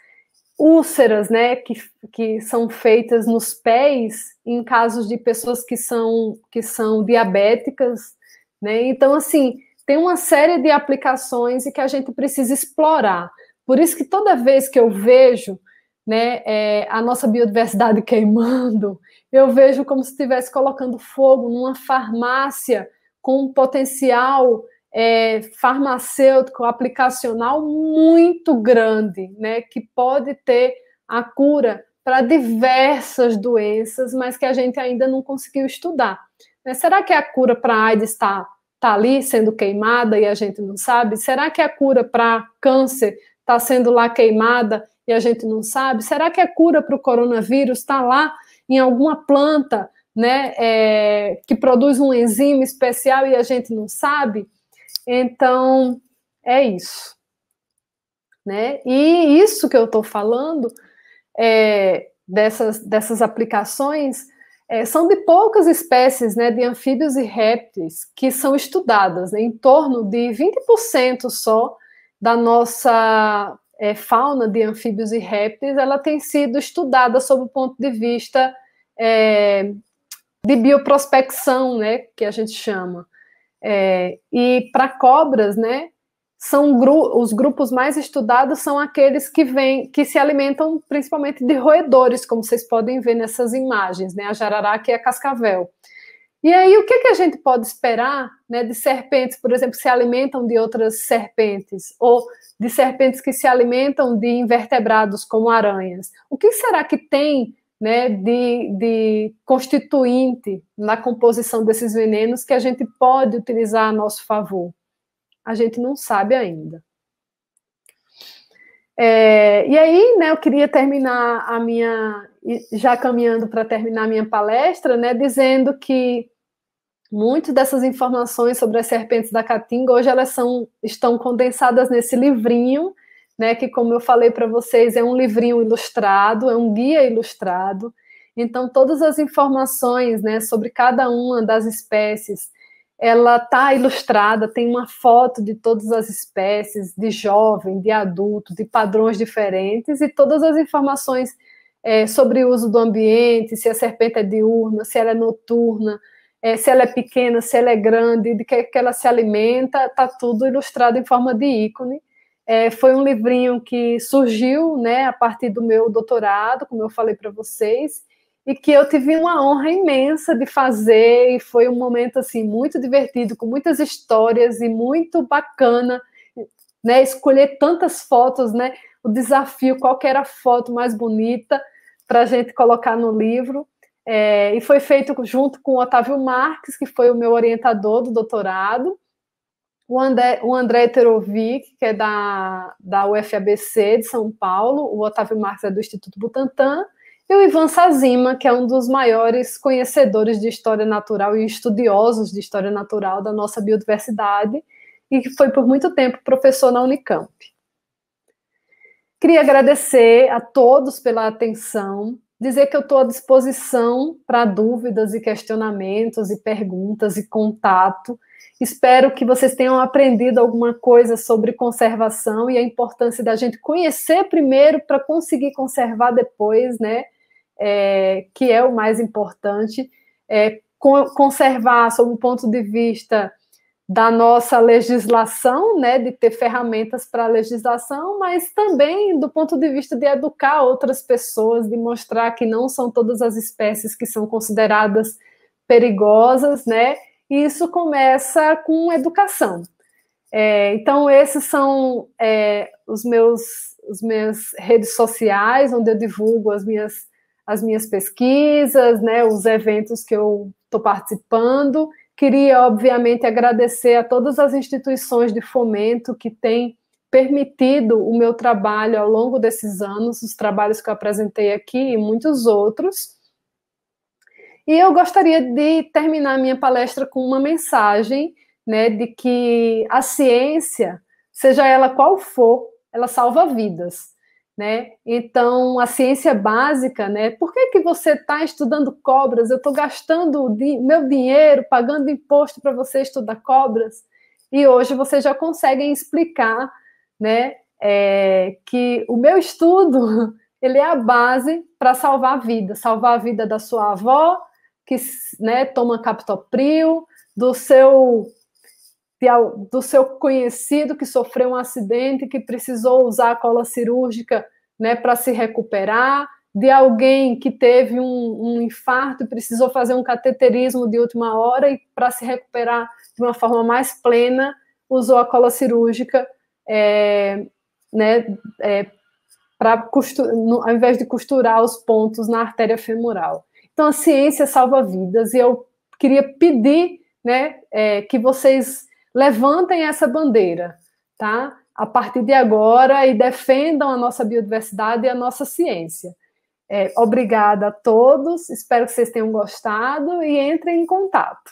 úlceras, né, que são feitas nos pés em casos de pessoas que são diabéticas, né? Então, assim, tem uma série de aplicações e que a gente precisa explorar. Por isso que toda vez que eu vejo, né, a nossa biodiversidade queimando, eu vejo como se estivesse colocando fogo numa farmácia com um potencial farmacêutico, aplicacional muito grande, né, que pode ter a cura para diversas doenças, mas que a gente ainda não conseguiu estudar. Né? Será que a cura para a AIDS está ali sendo queimada e a gente não sabe? Será que a cura para câncer está sendo lá queimada e a gente não sabe? Será que a cura para o coronavírus está lá em alguma planta, né, que produz um enzima especial e a gente não sabe? Então, é isso. Né? E isso que eu estou falando, dessas aplicações, são de poucas espécies, né, de anfíbios e répteis que são estudadas, né? Em torno de 20% só da nossa fauna de anfíbios e répteis, ela tem sido estudada sob o ponto de vista de bioprospecção, né, que a gente chama. E para cobras, né, os grupos mais estudados são aqueles que se alimentam principalmente de roedores, como vocês podem ver nessas imagens, né, a jararaca e a cascavel. E aí, o que a gente pode esperar, né, de serpentes, por exemplo, que se alimentam de outras serpentes, ou de serpentes que se alimentam de invertebrados como aranhas? O que será que tem, né, de constituinte na composição desses venenos que a gente pode utilizar a nosso favor? A gente não sabe ainda. E aí, né, eu queria terminar já caminhando para terminar a minha palestra, né, dizendo que muitas dessas informações sobre as serpentes da Caatinga, hoje elas estão condensadas nesse livrinho, né, que, como eu falei para vocês, é um livrinho ilustrado, é um guia ilustrado. Então, todas as informações, né, sobre cada uma das espécies ela está ilustrada, tem uma foto de todas as espécies, de jovem, de adulto, de padrões diferentes, e todas as informações sobre o uso do ambiente, se a serpente é diurna, se ela é noturna, se ela é pequena, se ela é grande, de que ela se alimenta, está tudo ilustrado em forma de ícone. Foi um livrinho que surgiu, né, a partir do meu doutorado, como eu falei para vocês, e que eu tive uma honra imensa de fazer, e foi um momento assim muito divertido, com muitas histórias e muito bacana, né, escolher tantas fotos, né, o desafio, qual que era a foto mais bonita para a gente colocar no livro, e foi feito junto com o Otávio Marques, que foi o meu orientador do doutorado, o André Terovic, que é da UFABC de São Paulo, o Otávio Marques é do Instituto Butantan, e o Ivan Sazima, que é um dos maiores conhecedores de história natural e estudiosos de história natural da nossa biodiversidade, e que foi por muito tempo professor na Unicamp. Queria agradecer a todos pela atenção, dizer que eu estou à disposição para dúvidas e questionamentos e perguntas e contato. Espero que vocês tenham aprendido alguma coisa sobre conservação e a importância da gente conhecer primeiro para conseguir conservar depois, né? Que é o mais importante. Conservar sob o ponto de vista da nossa legislação, né, de ter ferramentas para a legislação, mas também do ponto de vista de educar outras pessoas, de mostrar que não são todas as espécies que são consideradas perigosas, né, e isso começa com educação. Então, esses são os meus redes sociais, onde eu divulgo as minhas pesquisas, né, os eventos que eu estou participando. Queria, obviamente, agradecer a todas as instituições de fomento que têm permitido o meu trabalho ao longo desses anos, os trabalhos que eu apresentei aqui e muitos outros. E eu gostaria de terminar minha palestra com uma mensagem, né, de que a ciência, seja ela qual for, ela salva vidas. Né? Então, a ciência básica, né? Por que você está estudando cobras? Eu estou gastando meu dinheiro, pagando imposto para você estudar cobras, e hoje vocês já conseguem explicar, né, que o meu estudo ele é a base para salvar a vida da sua avó, que, né, toma captopril, do seu conhecido que sofreu um acidente, que precisou usar a cola cirúrgica, né, para se recuperar, de alguém que teve um infarto e precisou fazer um cateterismo de última hora e para se recuperar de uma forma mais plena, usou a cola cirúrgica, né, ao invés de costurar os pontos na artéria femoral. Então, a ciência salva vidas, e eu queria pedir, né, que vocês levantem essa bandeira, tá? A partir de agora, e defendam a nossa biodiversidade e a nossa ciência. Obrigada a todos, espero que vocês tenham gostado e entrem em contato.